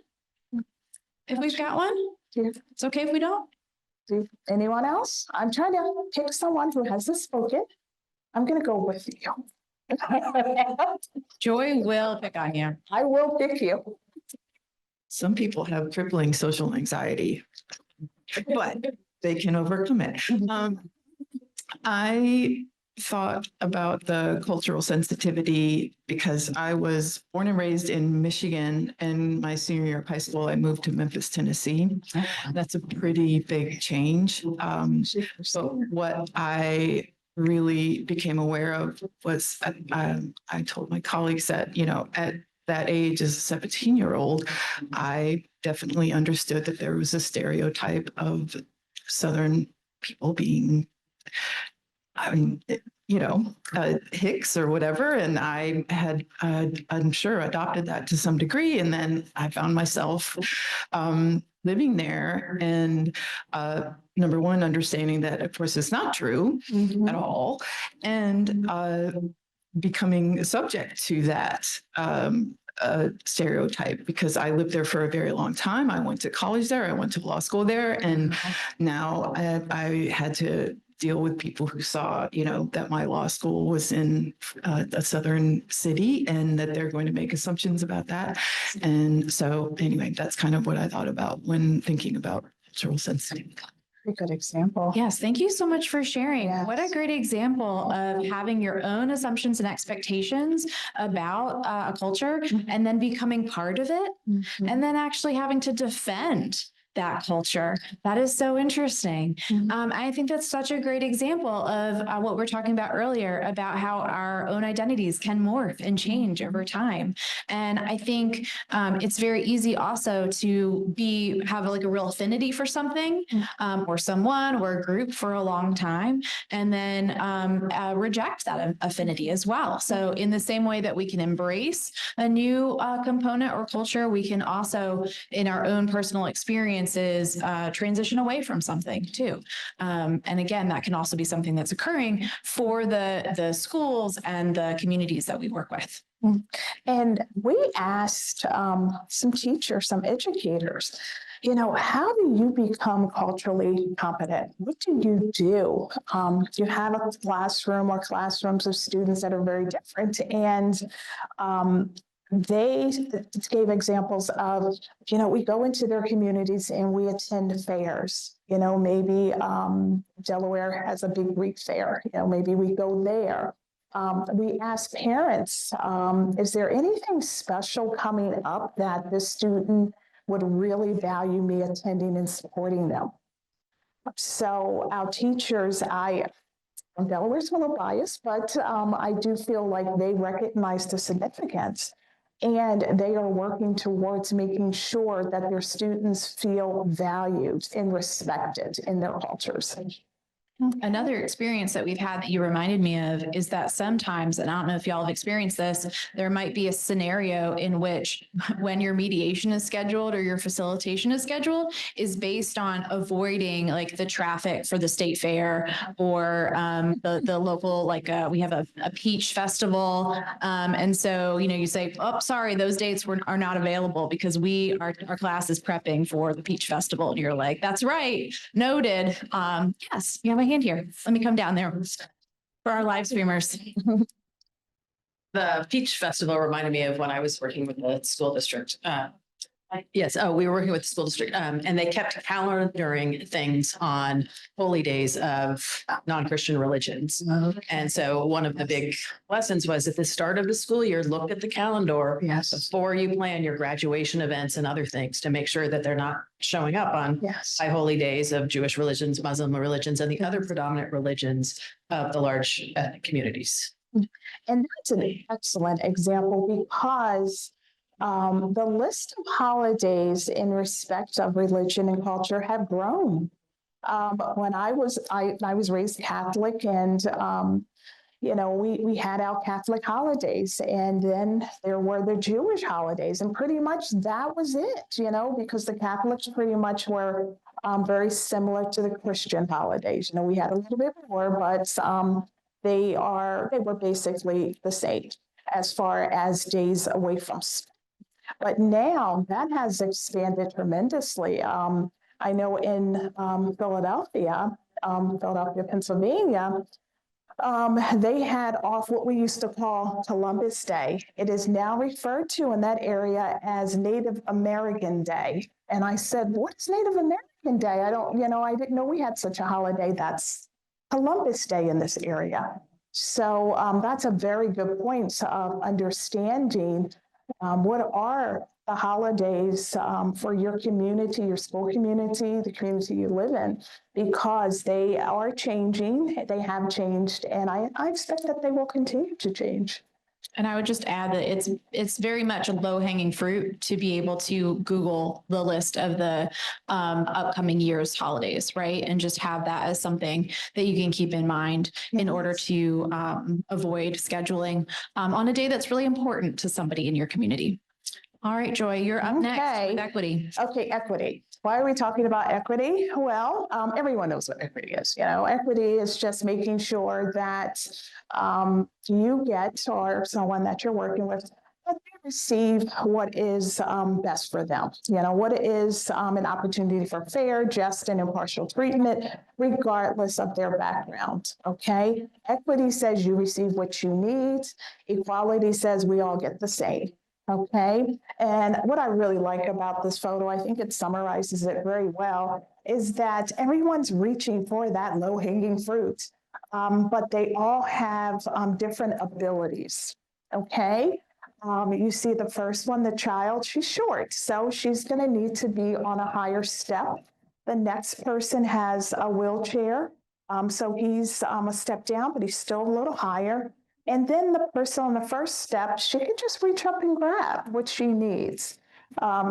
If we've got one, it's okay if we don't. Anyone else? I'm trying to pick someone who hasn't spoken. I'm going to go with you. Joy will pick on you. I will pick you. Some people have crippling social anxiety, but they can overcome it. I thought about the cultural sensitivity because I was born and raised in Michigan, and my senior year of high school, I moved to Memphis, Tennessee. That's a pretty big change. So what I really became aware of was I told my colleagues that, that age as a 17-year-old, I definitely understood that there was a stereotype of Southern people being, I mean, Hicks or whatever. And I had, I'm sure, adopted that to some degree. And then I found myself living there and number one, understanding that, of course, it's not true at all. And becoming subject to that stereotype because I lived there for a very long time. I went to college there. I went to law school there. And now I had to deal with people who saw, that my law school was in a southern city and that they're going to make assumptions about that. And so anyway, that's kind of what I thought about when thinking about cultural sensitivity. A good example. Yes, thank you so much for sharing. Yes. What a great example of having your own assumptions and expectations about a culture and then becoming part of it and then actually having to defend that culture. That is so interesting. I think that's such a great example of what we're talking about earlier about how our own identities can morph and change over time. And I think it's very easy also to have like a real affinity for something or someone or a group for a long time and then reject that affinity as well. So in the same way that we can embrace a new component or culture, we can also in our own personal experience transition away from something too. And again, that can also be something that's occurring for the schools and the communities that we work with. And we asked some teachers, some educators, how do you become culturally competent? What do? You have a classroom or classrooms of students that are very different. And they gave examples of, we go into their communities and we attend fairs. Maybe Delaware has a big Greek fair. Maybe we go there. We ask parents, is there anything special coming up that the student would really value me attending and supporting them? So our teachers, Delaware's a little biased, but I do feel like they recognize the significance. And they are working towards making sure that their students feel valued and respected in their cultures. Another experience that we've had that you reminded me of is that sometimes, and I don't know if y'all have experienced this, there might be a scenario in which when your mediation is scheduled or your facilitation is scheduled is based on avoiding like the traffic for the state fair or the local, we have a peach festival. And so, you say, oh, sorry, those dates are not available because our class is prepping for the peach festival. And you're like, that's right, noted. Yes, you have a hand here. Let me come down there for our live streamers. The Peach Festival reminded me of when I was working with the school district. Yes. Oh, we were working with the school district and they kept calendaring things on holy days of non-Christian religions. Okay. And so one of the big lessons was at the start of the school year, look at the calendar before you plan your graduation events and other things to make sure that they're not showing up on high holy days of Jewish religions, Muslim religions, and the other predominant religions of the large ethnic communities. And that's an excellent example because the list of holidays in respect of religion and culture have grown. When I was raised Catholic and, we had our Catholic holidays and then there were the Jewish holidays and pretty much that was it, because the Catholics pretty much were very similar to the Christian holidays. We had a little bit more, but they were basically the same as far as days away from school. But now that has expanded tremendously. I know in Philadelphia, Pennsylvania, they had off what we used to call Columbus Day. It is now referred to in that area as Native American Day. And I said, what is Native American Day? I didn't know we had such a holiday. That's Columbus Day in this area. So that's a very good point of understanding what are the holidays for your community, your school community, the community you live in, because they are changing, they have changed, and I expect that they will continue to change. And I would just add that it's very much a low hanging fruit to be able to Google the list of the upcoming year's holidays, right? And just have that as something that you can keep in mind in order to avoid scheduling on a day that's really important to somebody in your community. All right, Joy, you're up next Okay. with equity. Okay, equity. Why are we talking about equity? Well, everyone knows what equity is. You know, equity is just making sure that you get, or someone that you're working with, that they receive what is best for them. You know, what is an opportunity for fair, just, and impartial treatment, regardless of their background. Okay. Equity says you receive what you need. Equality says we all get the same. Okay. And what I really like about this photo, I think it summarizes it very well, is that everyone's reaching for that low hanging fruit, but they all have different abilities. Okay. You see the first one, the child, she's short, so she's going to need to be on a higher step. The next person has a wheelchair, so he's a step down, but he's still a little higher. And then the person on the first step, she can just reach up and grab what she needs.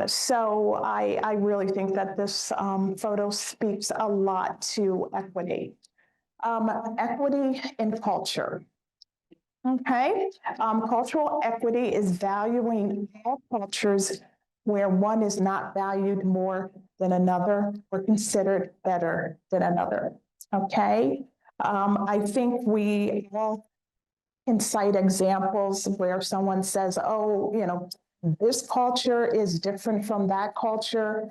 So I really think that this photo speaks a lot to equity. Equity in culture. Okay. Cultural equity is valuing all cultures where one is not valued more than another or considered better than another. Okay. I think we all can cite examples where someone says, oh, you know, this culture is different from that culture.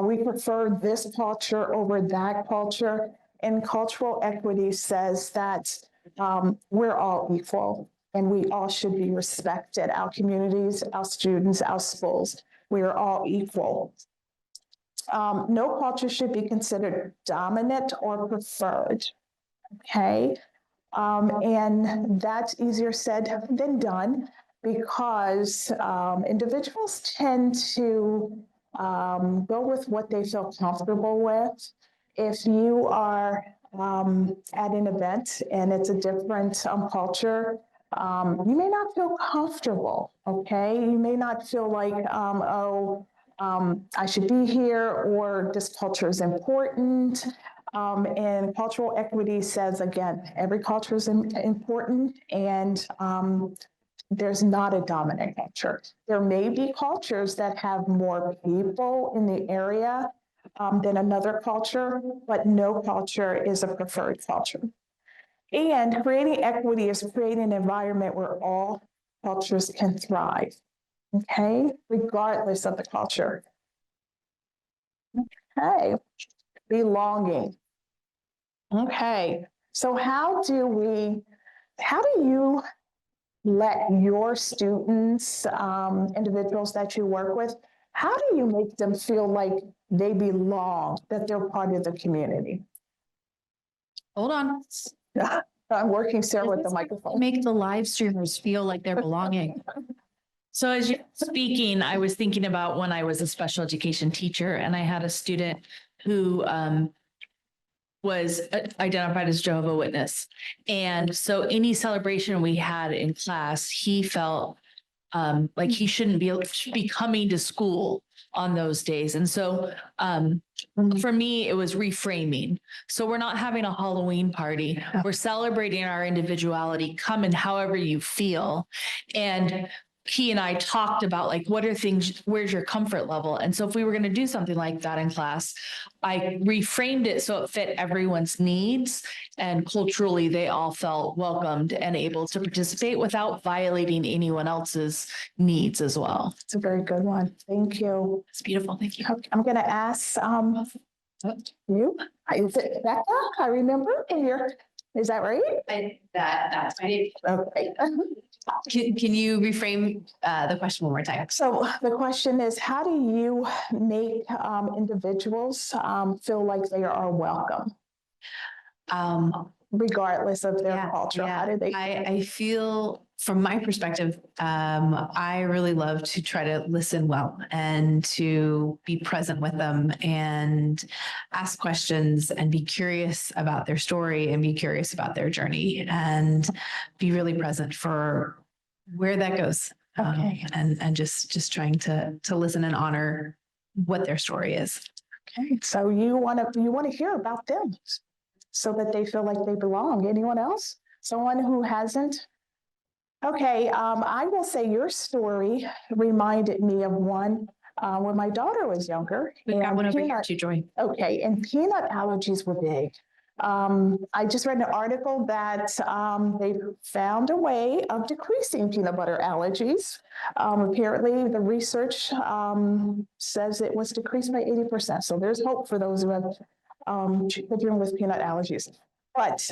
We prefer this culture over that culture. And cultural equity says that we're all equal and we all should be respected. Our communities, our students, our schools, we are all equal. No culture should be considered dominant or preferred. Okay. And that's easier said than done because individuals tend to go with what they feel comfortable with. If you are at an event and it's a different culture, you may not feel comfortable, okay? You may not feel like, I should be here, or this culture is important. And cultural equity says, again, every culture is important, and there's not a dominant culture. There may be cultures that have more people in the area than another culture, but no culture is a preferred culture. And creating equity is creating an environment where all cultures can thrive, okay, regardless of the culture. Okay, belonging. Okay, so how do you let your students, individuals that you work with, how do you make them feel like they belong, that they're part of the community? Hold on. I'm working, Sarah, with the microphone. Make the live streamers feel like they're belonging. So as you're speaking, I was thinking about when I was a special education teacher and I had a student who was identified as Jehovah's Witness. And so any celebration we had in class, he felt like he shouldn't be coming to school on those days. And so for me, it was reframing. So we're not having a Halloween party. We're celebrating our individuality. Come in however you feel. And he and I talked about like, what are things, where's your comfort level? And so if we were going to do something like that in class, I reframed it so it fit everyone's needs, and culturally they all felt welcomed and able to participate without violating anyone else's needs as well. It's a very good one. Thank you. It's beautiful. Thank you. Okay, I'm going to ask you. Is it Becca? I remember is that right? That's my name. Okay. Can you reframe the question one more time? So the question is, how do you make individuals feel like they are welcome, regardless of their culture? How do they? I feel, from my perspective, I really love to try to listen well and to be present with them and ask questions and be curious about their story and be curious about their journey and be really present for where that goes. Okay. And just trying to listen and honor what their story is. Okay, so you want to hear about them so that they feel like they belong. Anyone else? Someone who hasn't? Okay, I will say your story reminded me of one when my daughter was younger. We've got and one over here peanut- too, Joy. Okay, and peanut allergies were big. I just read an article that they found a way of decreasing peanut butter allergies. Apparently, the research says it was decreased by 80%. So there's hope for those who have children with peanut allergies. But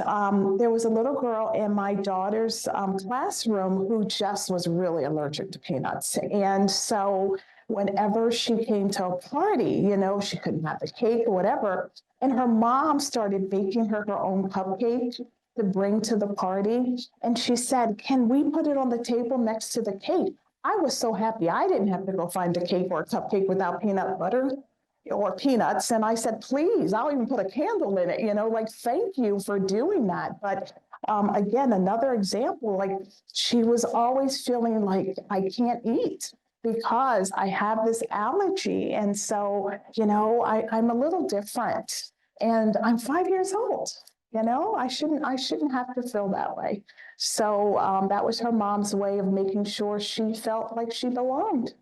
there was a little girl in my daughter's classroom who just was really allergic to peanuts. And so whenever she came to a party, you know, she couldn't have the cake or whatever. And her mom started baking her own cupcake to bring to the party. And she said, "Can we put it on the table next to the cake?" I was so happy. I didn't have to go find a cake or a cupcake without peanut butter or peanuts. And I said, "Please, I'll even put a candle in it, you know, like, thank you for doing that." But again, another example, like she was always feeling like I can't eat because I have this allergy. And so, you know, I'm a little different and I'm 5 years old. You know, I shouldn't have to feel that way. So that was her mom's way of making sure she felt like she belonged.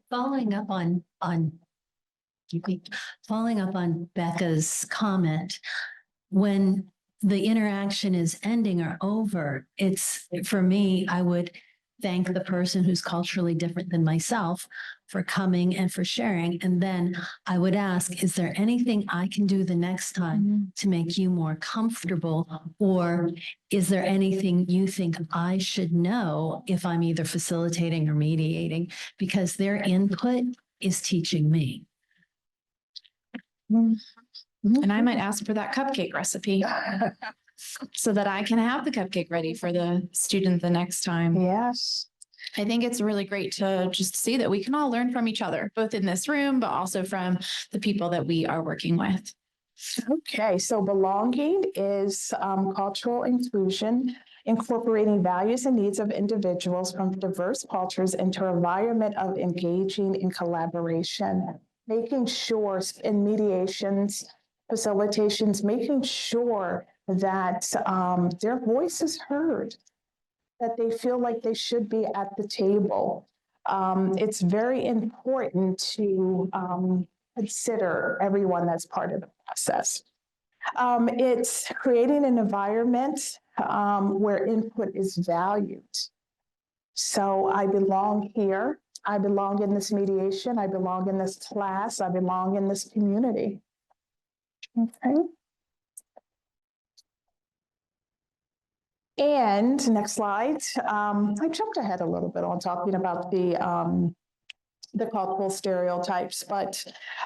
Following up on Becca's comment, when the interaction is ending or over, it's, for me, I would thank the person who's culturally different than myself for coming and for sharing. And then I would ask, is there anything I can do the next time to make you more comfortable? Or is there anything you think I should know if I'm either facilitating or mediating? Because their input is teaching me. And I might ask for that cupcake recipe so that I can have the cupcake ready for the student the next time. Yes. I think it's really great to just see that we can all learn from each other, both in this room, but also from the people that we are working with. Okay, so belonging is cultural inclusion, incorporating values and needs of individuals from diverse cultures into an environment of engaging in collaboration, making sure in mediations, facilitations, making sure that their voice is heard, that they feel like they should be at the table. It's very important to consider everyone that's part of the process. It's creating an environment where input is valued. So I belong here. I belong in this mediation. I belong in this class. I belong in this community. Okay. And next slide. I jumped ahead a little bit on talking about the cultural stereotypes, but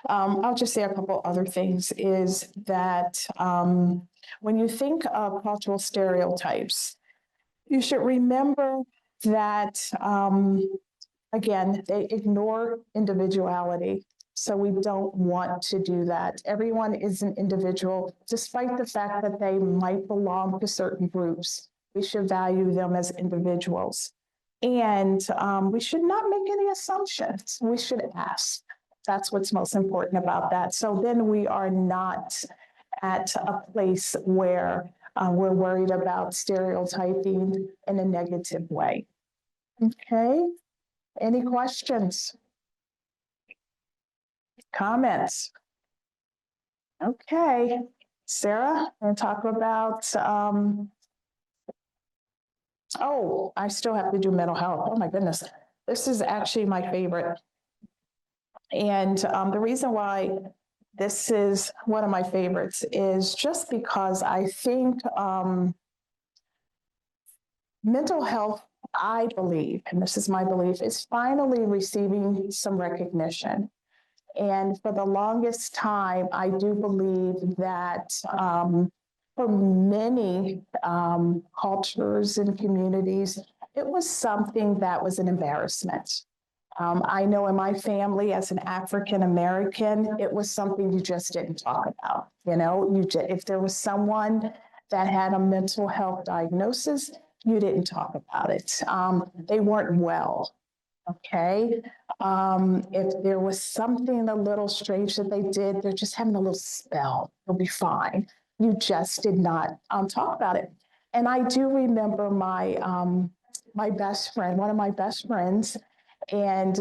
I'll just say a couple other things is that when you think of cultural stereotypes, you should remember that, again, they ignore individuality. So we don't want to do that. Everyone is an individual, despite the fact that they might belong to certain groups. We should value them as individuals. And we should not make any assumptions. We should ask. That's what's most important about that. So then we are not at a place where we're worried about stereotyping in a negative way. Okay. Any questions? Comments? Okay. Sarah, we'll talk about oh, I still have to do mental health. Oh my goodness. This is actually my favorite. And the reason why this is one of my favorites is just because I think mental health, I believe, and this is my belief, is finally receiving some recognition. And for the longest time, I do believe that for many cultures and communities, it was something that was an embarrassment. I know in my family, as an African American, it was something you just didn't talk about. You know, if there was someone that had a mental health diagnosis, you didn't talk about it. They weren't well. Okay. If there was something a little strange that they did, they're just having a little spell. They'll be fine. You just did not talk about it. And I do remember my best friend, one of my best friends, and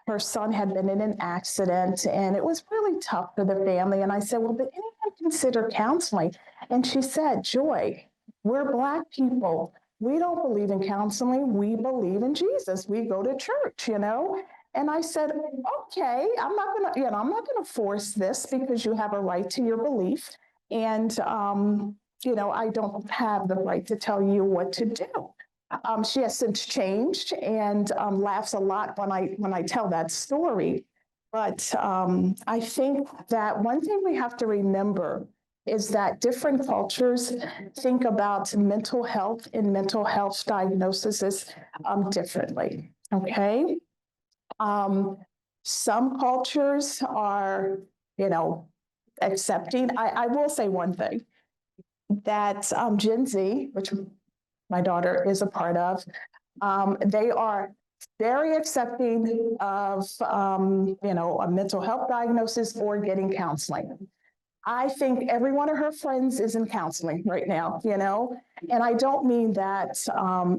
her son had been in an accident, and it was really tough for the family. And I said, well, did anyone consider counseling? And she said, Joy, we're Black people. We don't believe in counseling. We believe in Jesus. We go to church, you know? And I said, okay, I'm not gonna force this because you have a right to your belief. And, I don't have the right to tell you what to do. She has since changed and laughs a lot when I tell that story. But I think that one thing we have to remember is that different cultures think about mental health and mental health diagnoses differently. Okay. Some cultures are, accepting. I will say one thing that Gen Z, which my daughter is a part of, they are very accepting of, a mental health diagnosis or getting counseling. I think every one of her friends is in counseling right now, and I don't mean that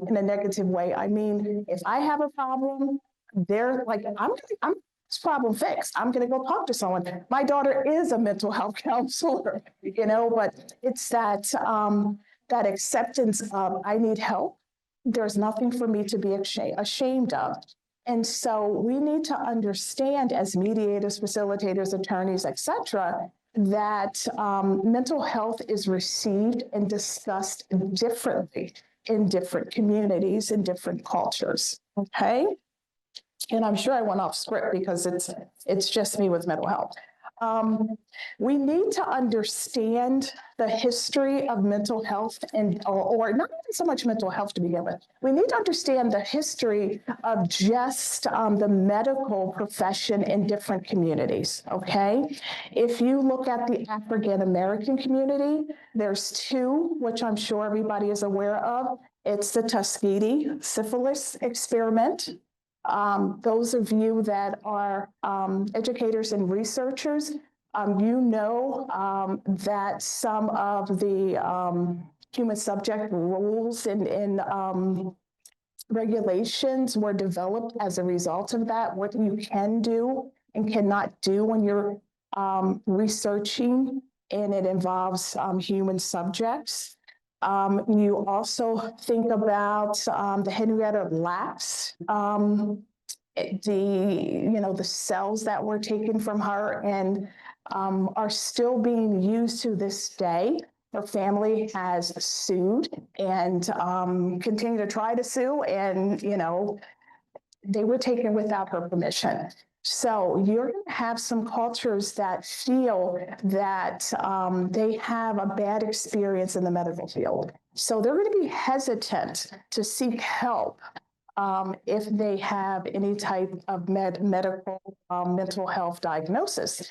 in a negative way. I mean, if I have a problem, they're like, I'm this problem fixed. I'm going to go talk to someone. My daughter is a mental health counselor, but it's that that acceptance of I need help. There's nothing for me to be ashamed of. And so we need to understand as mediators, facilitators, attorneys, et cetera, that mental health is received and discussed differently in different communities, in different cultures, okay? And I'm sure I went off script because it's just me with mental health. We need to understand the history of mental health or not even so much mental health to begin with. We need to understand the history of just the medical profession in different communities, okay? If you look at the African American community, there's two, which I'm sure everybody is aware of. It's the Tuskegee syphilis experiment. Those of you that are educators and researchers, that some of the human subject rules and regulations were developed as a result of that, what you can do and cannot do when you're researching and it involves human subjects. You also think about the Henrietta Lacks, the cells that were taken from her and are still being used to this day. Her family has sued and continue to try to sue, and they were taken without her permission. So you're going to have some cultures that feel that they have a bad experience in the medical field. So they're going to be hesitant to seek help if they have any type of medical mental health diagnosis.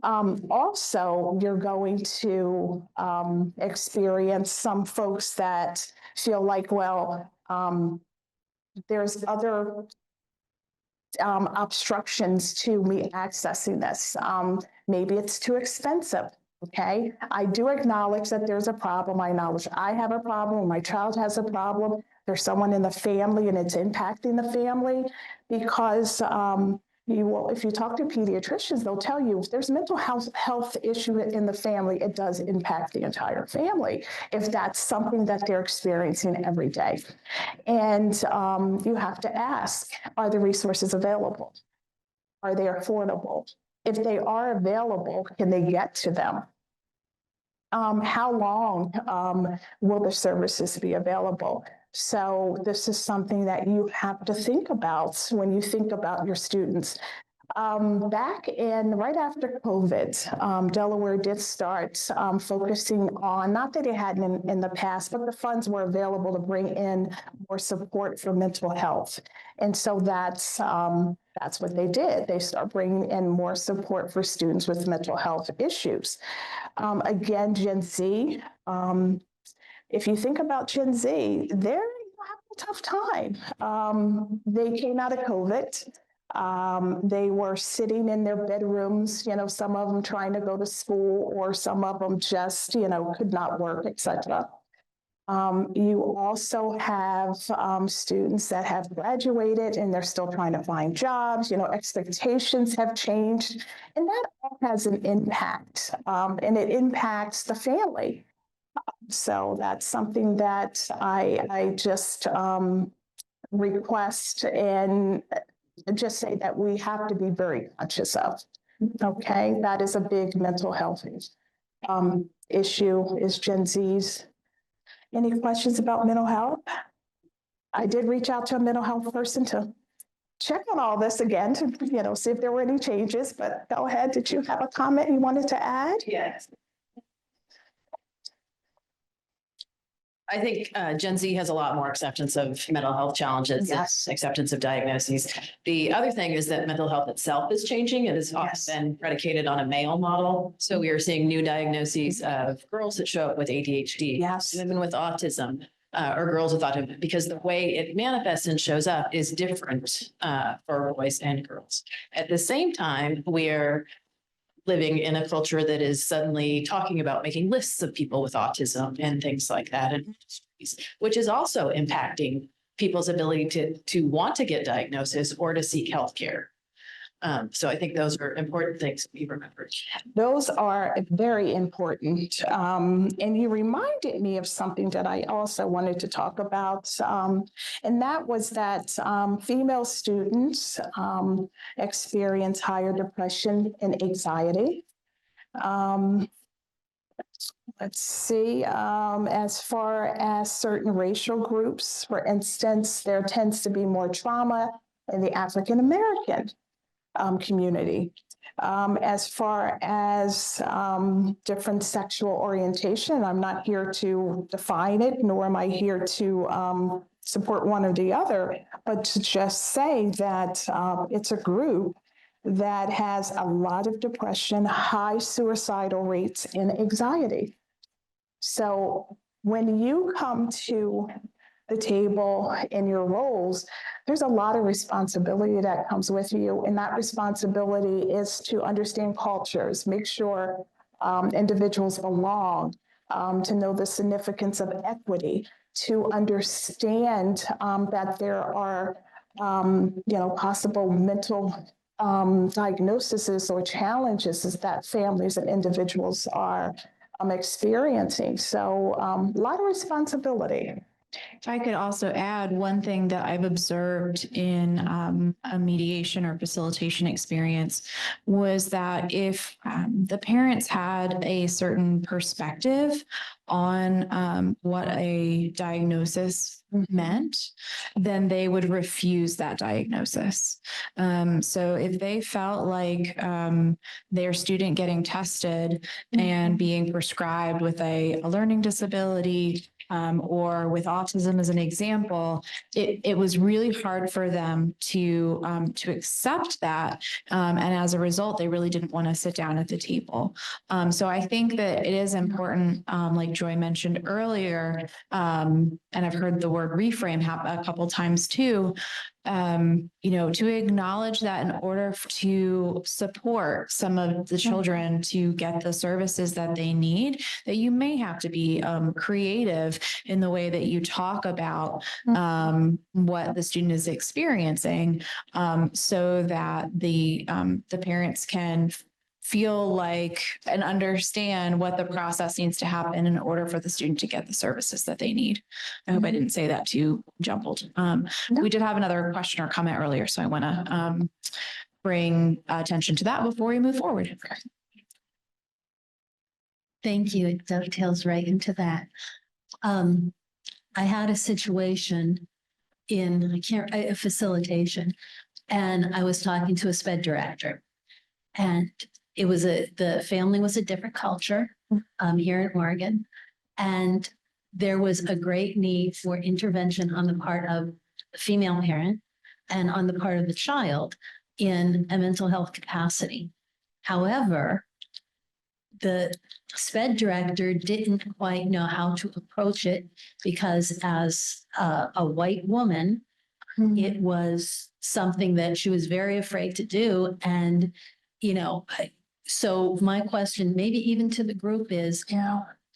Also, you're going to experience some folks that feel like, well, there's other obstructions to me accessing this. Maybe it's too expensive. Okay. I do acknowledge that there's a problem. I acknowledge I have a problem. My child has a problem. There's someone in the family and it's impacting the family because if you talk to pediatricians, they'll tell you if there's a mental health issue in the family, it does impact the entire family if that's something that they're experiencing every day. And you have to ask, are the resources available? Are they affordable? If they are available, can they get to them? How long will the services be available? So this is something that you have to think about when you think about your students. Right after COVID, Delaware did start focusing on, not that it hadn't in the past, but the funds were available to bring in more support for mental health. And so that's what they did. They start bringing in more support for students with mental health issues. Again, Gen Z, if you think about Gen Z, they're having a tough time. They came out of COVID. They were sitting in their bedrooms, some of them trying to go to school, or some of them just, could not work, etc. You also have students that have graduated and they're still trying to find jobs. Expectations have changed, and that all has an impact, and it impacts the family. So that's something that I just request and just say that we have to be very conscious of. Okay, that is a big mental health issue, is Gen Z's. Any questions about mental health? I did reach out to a mental health person to check on all this again to, see if there were any changes, but go ahead. Did you have a comment you wanted to add? Yes. I think Gen Z has a lot more acceptance of mental health challenges, Yes. acceptance of diagnoses. The other thing is that mental health itself is changing. It has Yes. often been predicated on a male model. So we are seeing new diagnoses of girls that show up with ADHD, Yes. women with autism, or girls with autism, because the way it manifests and shows up is different for boys and girls. At the same time, we're living in a culture that is suddenly talking about making lists of people with autism and things like that, and which is also impacting people's ability to want to get diagnosis or to seek healthcare. So I think those are important things to be remembered. Those are very important. And you reminded me of something that I also wanted to talk about. And that was that female students experience higher depression and anxiety. Let's see, as far as certain racial groups, for instance, there tends to be more trauma in the African American community. As far as different sexual orientation, I'm not here to define it, nor am I here to support one or the other, but to just say that it's a group that has a lot of depression, high suicidal rates, and anxiety. So when you come to the table in your roles, there's a lot of responsibility that comes with you. And that responsibility is to understand cultures, make sure individuals belong, to know the significance of equity, to understand that there are, possible mental diagnoses or challenges that families and individuals are experiencing. So a lot of responsibility. If I could also add one thing that I've observed in a mediation or facilitation experience was that if the parents had a certain perspective on what a diagnosis meant, then they would refuse that diagnosis. So if they felt like their student getting tested and being prescribed with a learning disability, or with autism as an example, it was really hard for them to accept that. And as a result, they really didn't want to sit down at the table. So I think that it is important, like Joy mentioned earlier, and I've heard the word reframe a couple times too, to acknowledge that in order to support some of the children to get the services that they need, that you may have to be creative in the way that you talk about what the student is experiencing, so that the parents can feel like and understand what the process needs to happen in order for the student to get the services that they need. I hope I didn't say that too jumbled. We did have another question or comment earlier, so I want to bring attention to that before we move forward. Thank you. It dovetails right into that. I had a situation in a facilitation, and I was talking to a SPED director, and the family was a different culture here in Oregon, and there was a great need for intervention on the part of the female parent and on the part of the child in a mental health capacity. However, the SPED director didn't quite know how to approach it because as a white woman, it was something that she was very afraid to do. And, so my question, maybe even to the group is,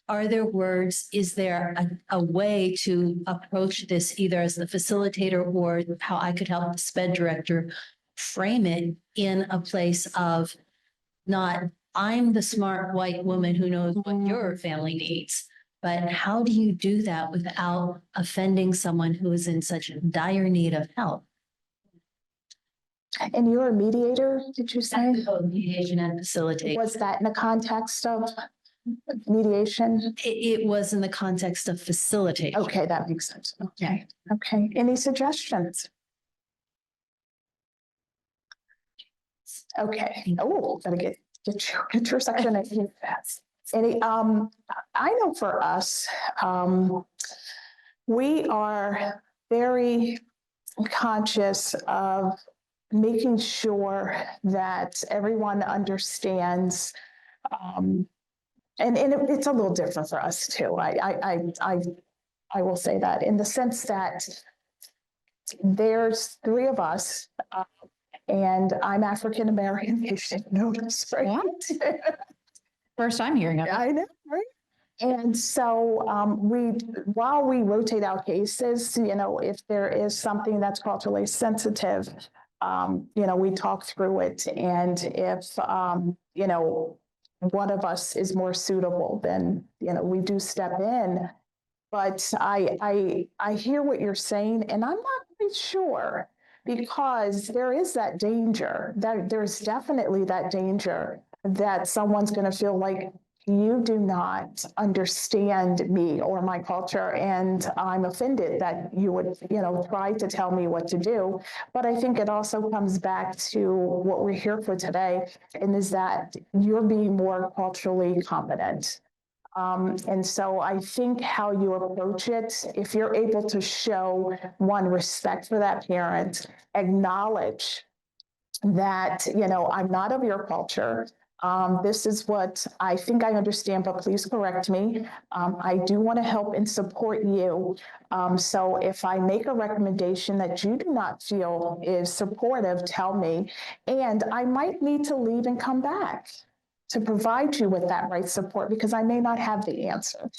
are there words, is there a way to approach this either as the facilitator or how I could help the SPED director frame it in a place of not, I'm the smart white woman who knows what your family needs, but how do you do that without offending someone who is in such dire need of help? And you're a mediator, did you say? Mediation and facilitate. Was that in the context of mediation? It was in the context of facilitation. Okay, that makes sense. Okay. Any suggestions? Okay. Oh, gotta get your section in fast. Any, I know for us, we are very conscious of making sure that everyone understands, and it's a little different for us too. I will say that in the sense that there's three of us, and I'm African American. You should notice, right? First I'm hearing of it. I know, right? And so while we rotate our cases, if there is something that's culturally sensitive, we talk through it. And if, one of us is more suitable, then, we do step in. But I hear what you're saying, and I'm not quite sure, because there is that danger, that there's definitely that danger that someone's going to feel like you do not understand me or my culture, and I'm offended that you would, try to tell me what to do. But I think it also comes back to what we're here for today, and is that you're being more culturally competent. And so I think how you approach it, if you're able to show one, respect for that parent, acknowledge that, I'm not of your culture. This is what I think I understand, but please correct me. I do want to help and support you. So if I make a recommendation that you do not feel is supportive, tell me. And I might need to leave and come back to provide you with that right support, because I may not have the answer.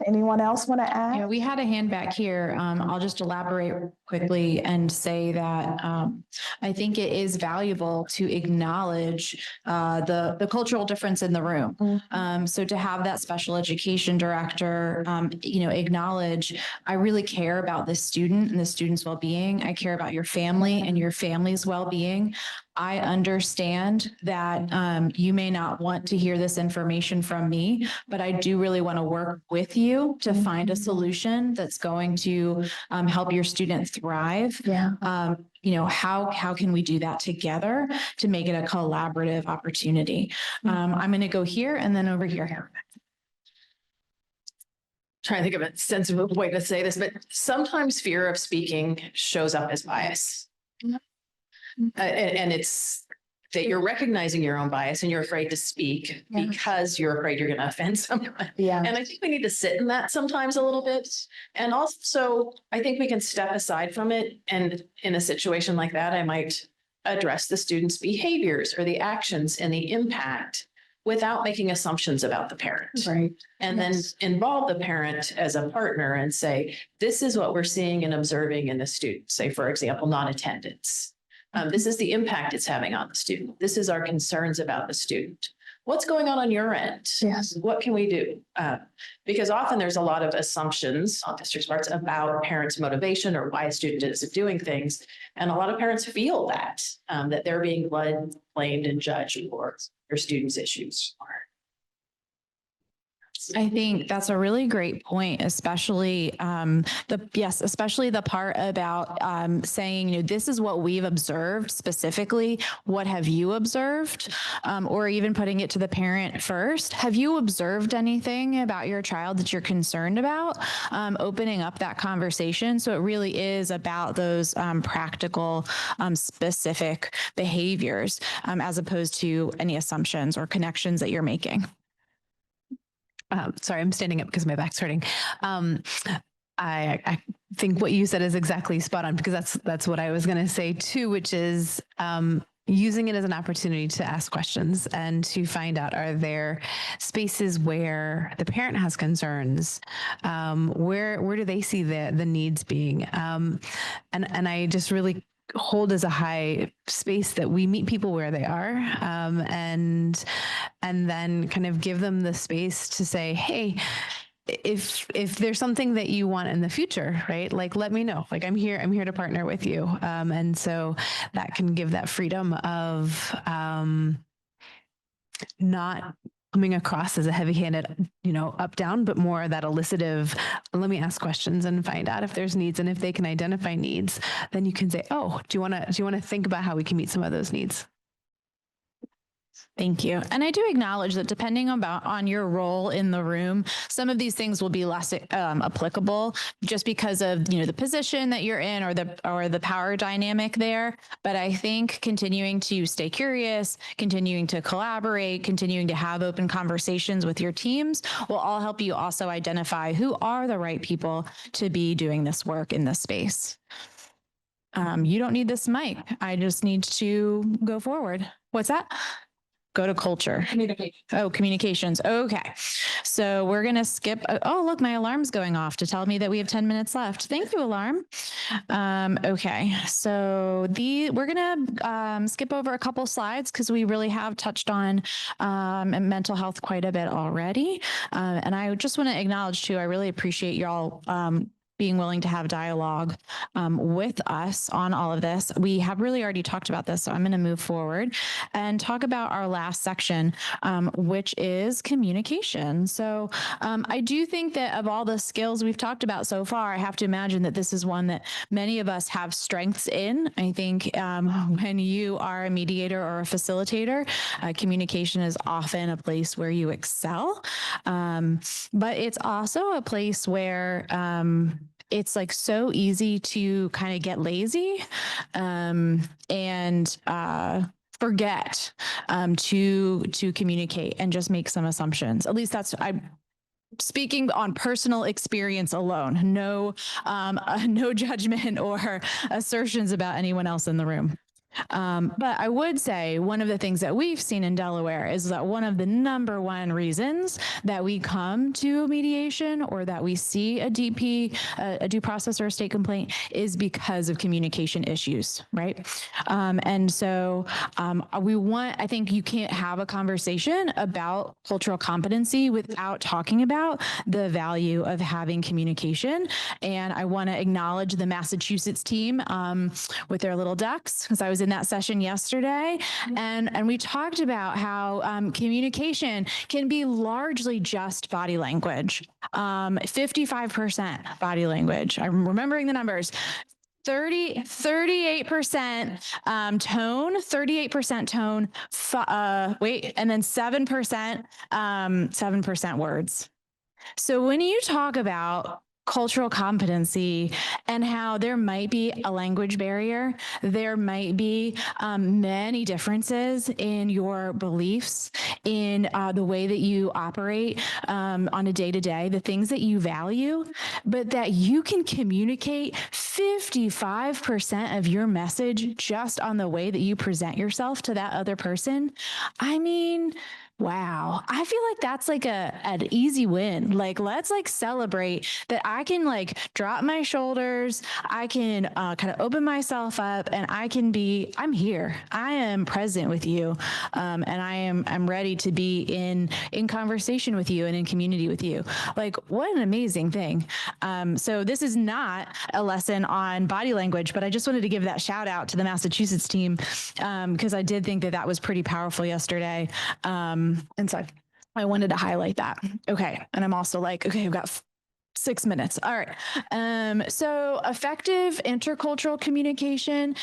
Anyone else want to add? Yeah, we had a hand back here. I'll just elaborate quickly and say that I think it is valuable to acknowledge the cultural difference in the room. So to have that special education director, acknowledge, I really care about this student and the student's well-being. I care about your family and your family's well-being. I understand that you may not want to hear this information from me, but I do really want to work with you to find a solution that's going to help your student thrive. Yeah. How can we do that together to make it a collaborative opportunity? I'm going to go here and then over here. Trying to think of a sensible way to say this, but sometimes fear of speaking shows up as bias. And it's that you're recognizing your own bias and you're afraid to speak because you're afraid you're going to offend someone. Yeah. And I think we need to sit in that sometimes a little bit. And also, I think we can step aside from it. And in a situation like that, I might address the student's behaviors or the actions and the impact without making assumptions about the parent. Right. And then involve the parent as a partner and say, this is what we're seeing and observing in the student. Say, for example, non-attendance. This is the impact it's having on the student. This is our concerns about the student. What's going on your end? Yes. What can we do? Because often there's a lot of assumptions on district SPARCs about parents' motivation or why a student is doing things. And a lot of parents feel that they're being blamed and judged for their students' issues. I think that's a really great point, especially especially the part about saying, this is what we've observed specifically. What have you observed? Or even putting it to the parent first. Have you observed anything about your child that you're concerned about? Opening up that conversation. So it really is about those practical, specific behaviors as opposed to any assumptions or connections that you're making. Sorry, I'm standing up because my back's hurting. I think what you said is exactly spot on, because that's what I was going to say too, which is using it as an opportunity to ask questions and to find out, are there spaces where the parent has concerns? Where do they see the needs being? And I just really hold as a high space that we meet people where they are, and then kind of give them the space to say, hey, if there's something that you want in the future, right? Like, let me know. Like, I'm here to partner with you. And so that can give that freedom of not coming across as a heavy-handed, up down, but more that elicitive, let me ask questions and find out if there's needs. And if they can identify needs, then you can say, oh, do you want to think about how we can meet some of those needs? Thank you. And I do acknowledge that depending on your role in the room, some of these things will be less applicable just because of, the position that you're in or the power dynamic there. But I think continuing to stay curious, continuing to collaborate, continuing to have open conversations with your teams will all help you also identify who are the right people to be doing this work in this space. You don't need this mic. I just need to go forward. What's that? Go to culture. Communications. Okay. So we're going to skip. Oh, look, my alarm's going off to tell me that we have 10 minutes left. Thank you, alarm. Okay. So we're going to skip over a couple slides because we really have touched on mental health quite a bit already. And I just want to acknowledge too, I really appreciate y'all being willing to have dialogue with us on all of this. We have really already talked about this, so I'm going to move forward and talk about our last section, which is communication. So I do think that of all the skills we've talked about so far, I have to imagine that this is one that many of us have strengths in. I think when you are a mediator or a facilitator, communication is often a place where you excel, but it's also a place where it's like so easy to kind of get lazy and forget to communicate and just make some assumptions. At least I'm speaking on personal experience alone. No judgment or assertions about anyone else in the room. But I would say one of the things that we've seen in Delaware is that one of the number one reasons that we come to mediation or that we see a DP, a due process or a state complaint is because of communication issues, right? And so I think you can't have a conversation about cultural competency without talking about the value of having communication. And I want to acknowledge the Massachusetts team with their little ducks, because I was in that session yesterday, and we talked about how communication can be largely just body language. 55% body language. I'm remembering the numbers. 38% tone, 38% tone, and then 7% words. So when you talk about cultural competency and how there might be a language barrier, there might be many differences in your beliefs, in the way that you operate on a day-to-day, the things that you value, but that you can communicate 55% of your message just on the way that you present yourself to that other person. I mean, wow. I feel like that's like an easy win. Like, let's celebrate that I can drop my shoulders. I can kind of open myself up and I'm here. I am present with you. And I'm ready to be in conversation with you and in community with you. Like, what an amazing thing. So this is not a lesson on body language, but I just wanted to give that shout out to the Massachusetts team because I did think that was pretty powerful yesterday. And so I wanted to highlight that. Okay. And I'm also like, okay, I've got 6 minutes. All right. So effective intercultural communication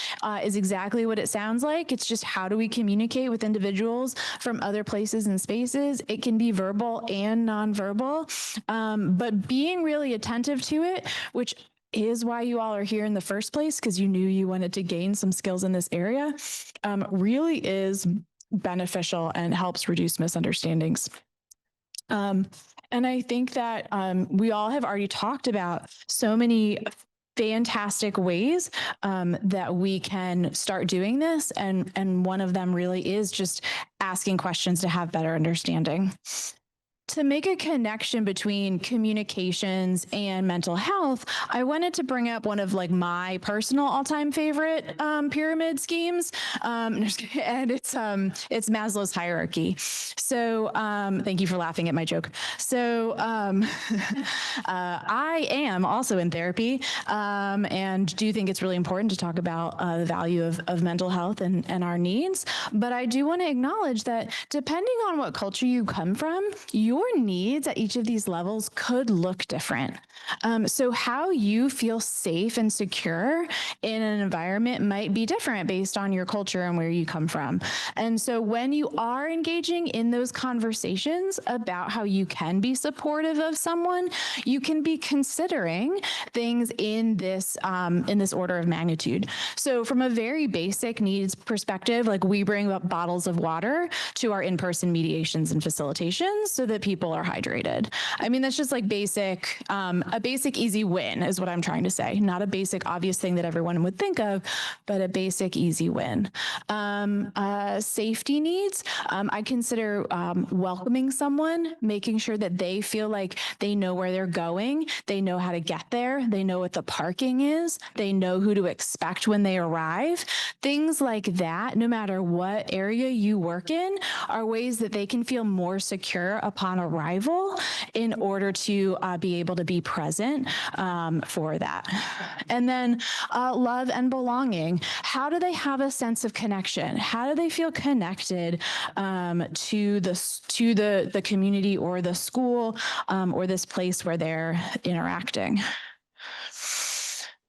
is exactly what it sounds like. It's just how do we communicate with individuals from other places and spaces? It can be verbal and nonverbal, but being really attentive to it, which is why you all are here in the first place, because you knew you wanted to gain some skills in this area, really is beneficial and helps reduce misunderstandings. And I think that we all have already talked about so many fantastic ways that we can start doing this. And one of them really is just asking questions to have better understanding. To make a connection between communications and mental health, I wanted to bring up one of like my personal all-time favorite pyramid schemes, and it's Maslow's hierarchy. So thank you for laughing at my joke. So I am also in therapy and do think it's really important to talk about the value of mental health and our needs. But I do want to acknowledge that depending on what culture you come from, your needs at each of these levels could look different. So how you feel safe and secure in an environment might be different based on your culture and where you come from. And so when you are engaging in those conversations about how you can be supportive of someone, you can be considering things in this order of magnitude. So from a very basic needs perspective, like we bring up bottles of water to our in-person mediations and facilitations so that people are hydrated. I mean, that's just like basic, a basic easy win is what I'm trying to say. Not a basic obvious thing that everyone would think of, but a basic easy win. Safety needs, I consider welcoming someone, making sure that they feel like they know where they're going, they know how to get there, they know what the parking is, they know who to expect when they arrive. Things like that, no matter what area you work in, are ways that they can feel more secure upon arrival in order to be able to be present for that. And then love and belonging. How do they have a sense of connection? How do they feel connected to the community or the school or this place where they're interacting?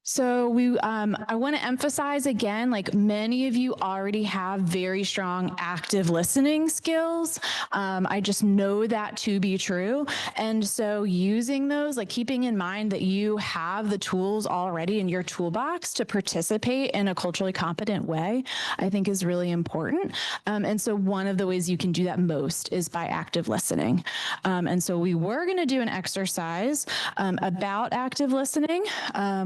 So I want to emphasize again, like many of you already have very strong active listening skills. I just know that to be true. And so using those, like keeping in mind that you have the tools already in your toolbox to participate in a culturally competent way, I think is really important. And so one of the ways you can do that most is by active listening. And so we were going to do an exercise about active listening,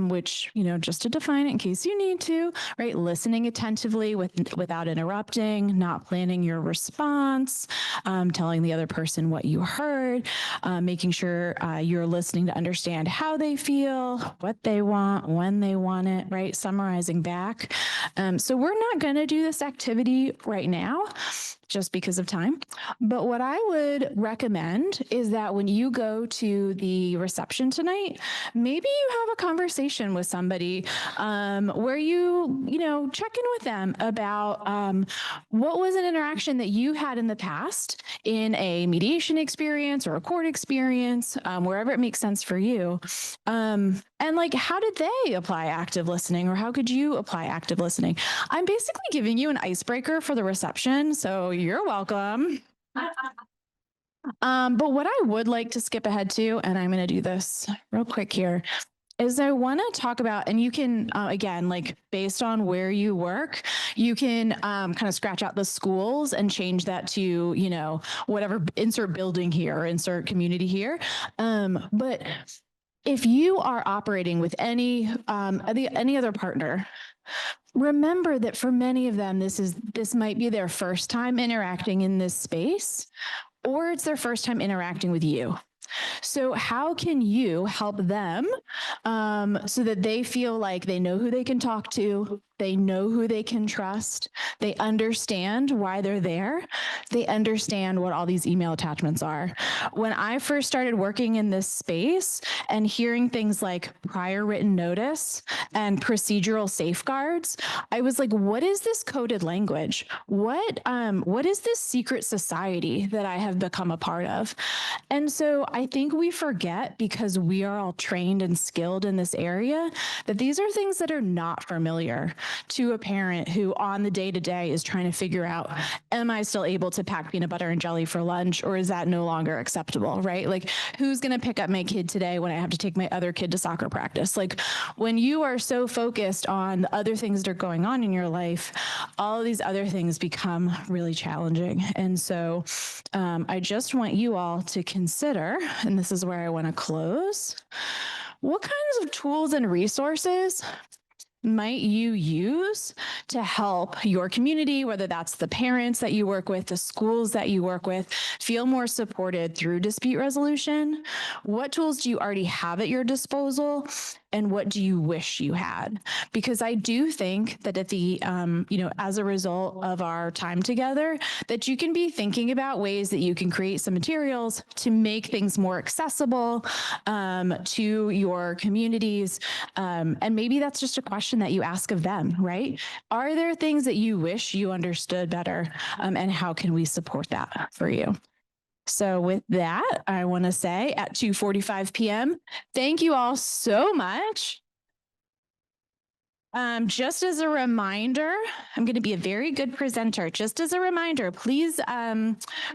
which, just to define it in case you need to, right? Listening attentively without interrupting, not planning your response, telling the other person what you heard, making sure you're listening to understand how they feel, what they want, when they want it, right? Summarizing back. So we're not going to do this activity right now, just because of time. But what I would recommend is that when you go to the reception tonight, maybe you have a conversation with somebody where you check in with them about what was an interaction that you had in the past in a mediation experience or a court experience, wherever it makes sense for you. And like, how did they apply active listening, or how could you apply active listening? I'm basically giving you an icebreaker for the reception, so you're welcome. But what I would like to skip ahead to, and I'm going to do this real quick here, is I want to talk about, and you can, again, like based on where you work, you can kind of scratch out the schools and change that to, whatever, insert building here, insert community here. But if you are operating with any other partner, remember that for many of them, this might be their first time interacting in this space, or it's their first time interacting with you. So how can you help them so that they feel like they know who they can talk to, They know who they can trust. They understand why they're there. They understand what all these email attachments are. When I first started working in this space and hearing things like prior written notice and procedural safeguards, I was like, what is this coded language? What is this secret society that I have become a part of? And so I think we forget, because we are all trained and skilled in this area, that these are things that are not familiar to a parent who on the day-to-day is trying to figure out, am I still able to pack peanut butter and jelly for lunch, or is that no longer acceptable, right? Like, who's going to pick up my kid today when I have to take my other kid to soccer practice? Like, when you are so focused on the other things that are going on in your life, all of these other things become really challenging. And so I just want you all to consider, and this is where I want to close, what kinds of tools and resources might you use to help your community, whether that's the parents that you work with, the schools that you work with, feel more supported through dispute resolution? What tools do you already have at your disposal? And what do you wish you had? Because I do think that at the, as a result of our time together, that you can be thinking about ways that you can create some materials to make things more accessible to your communities. And maybe that's just a question that you ask of them, right? Are there things that you wish you understood better? And how can we support that for you? So with that, I want to say at 2:45 p.m., thank you all so much. Just as a reminder, I'm going to be a very good presenter. Just as a reminder, please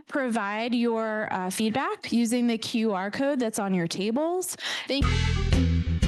provide your feedback using the QR code that's on your tables. Thank you.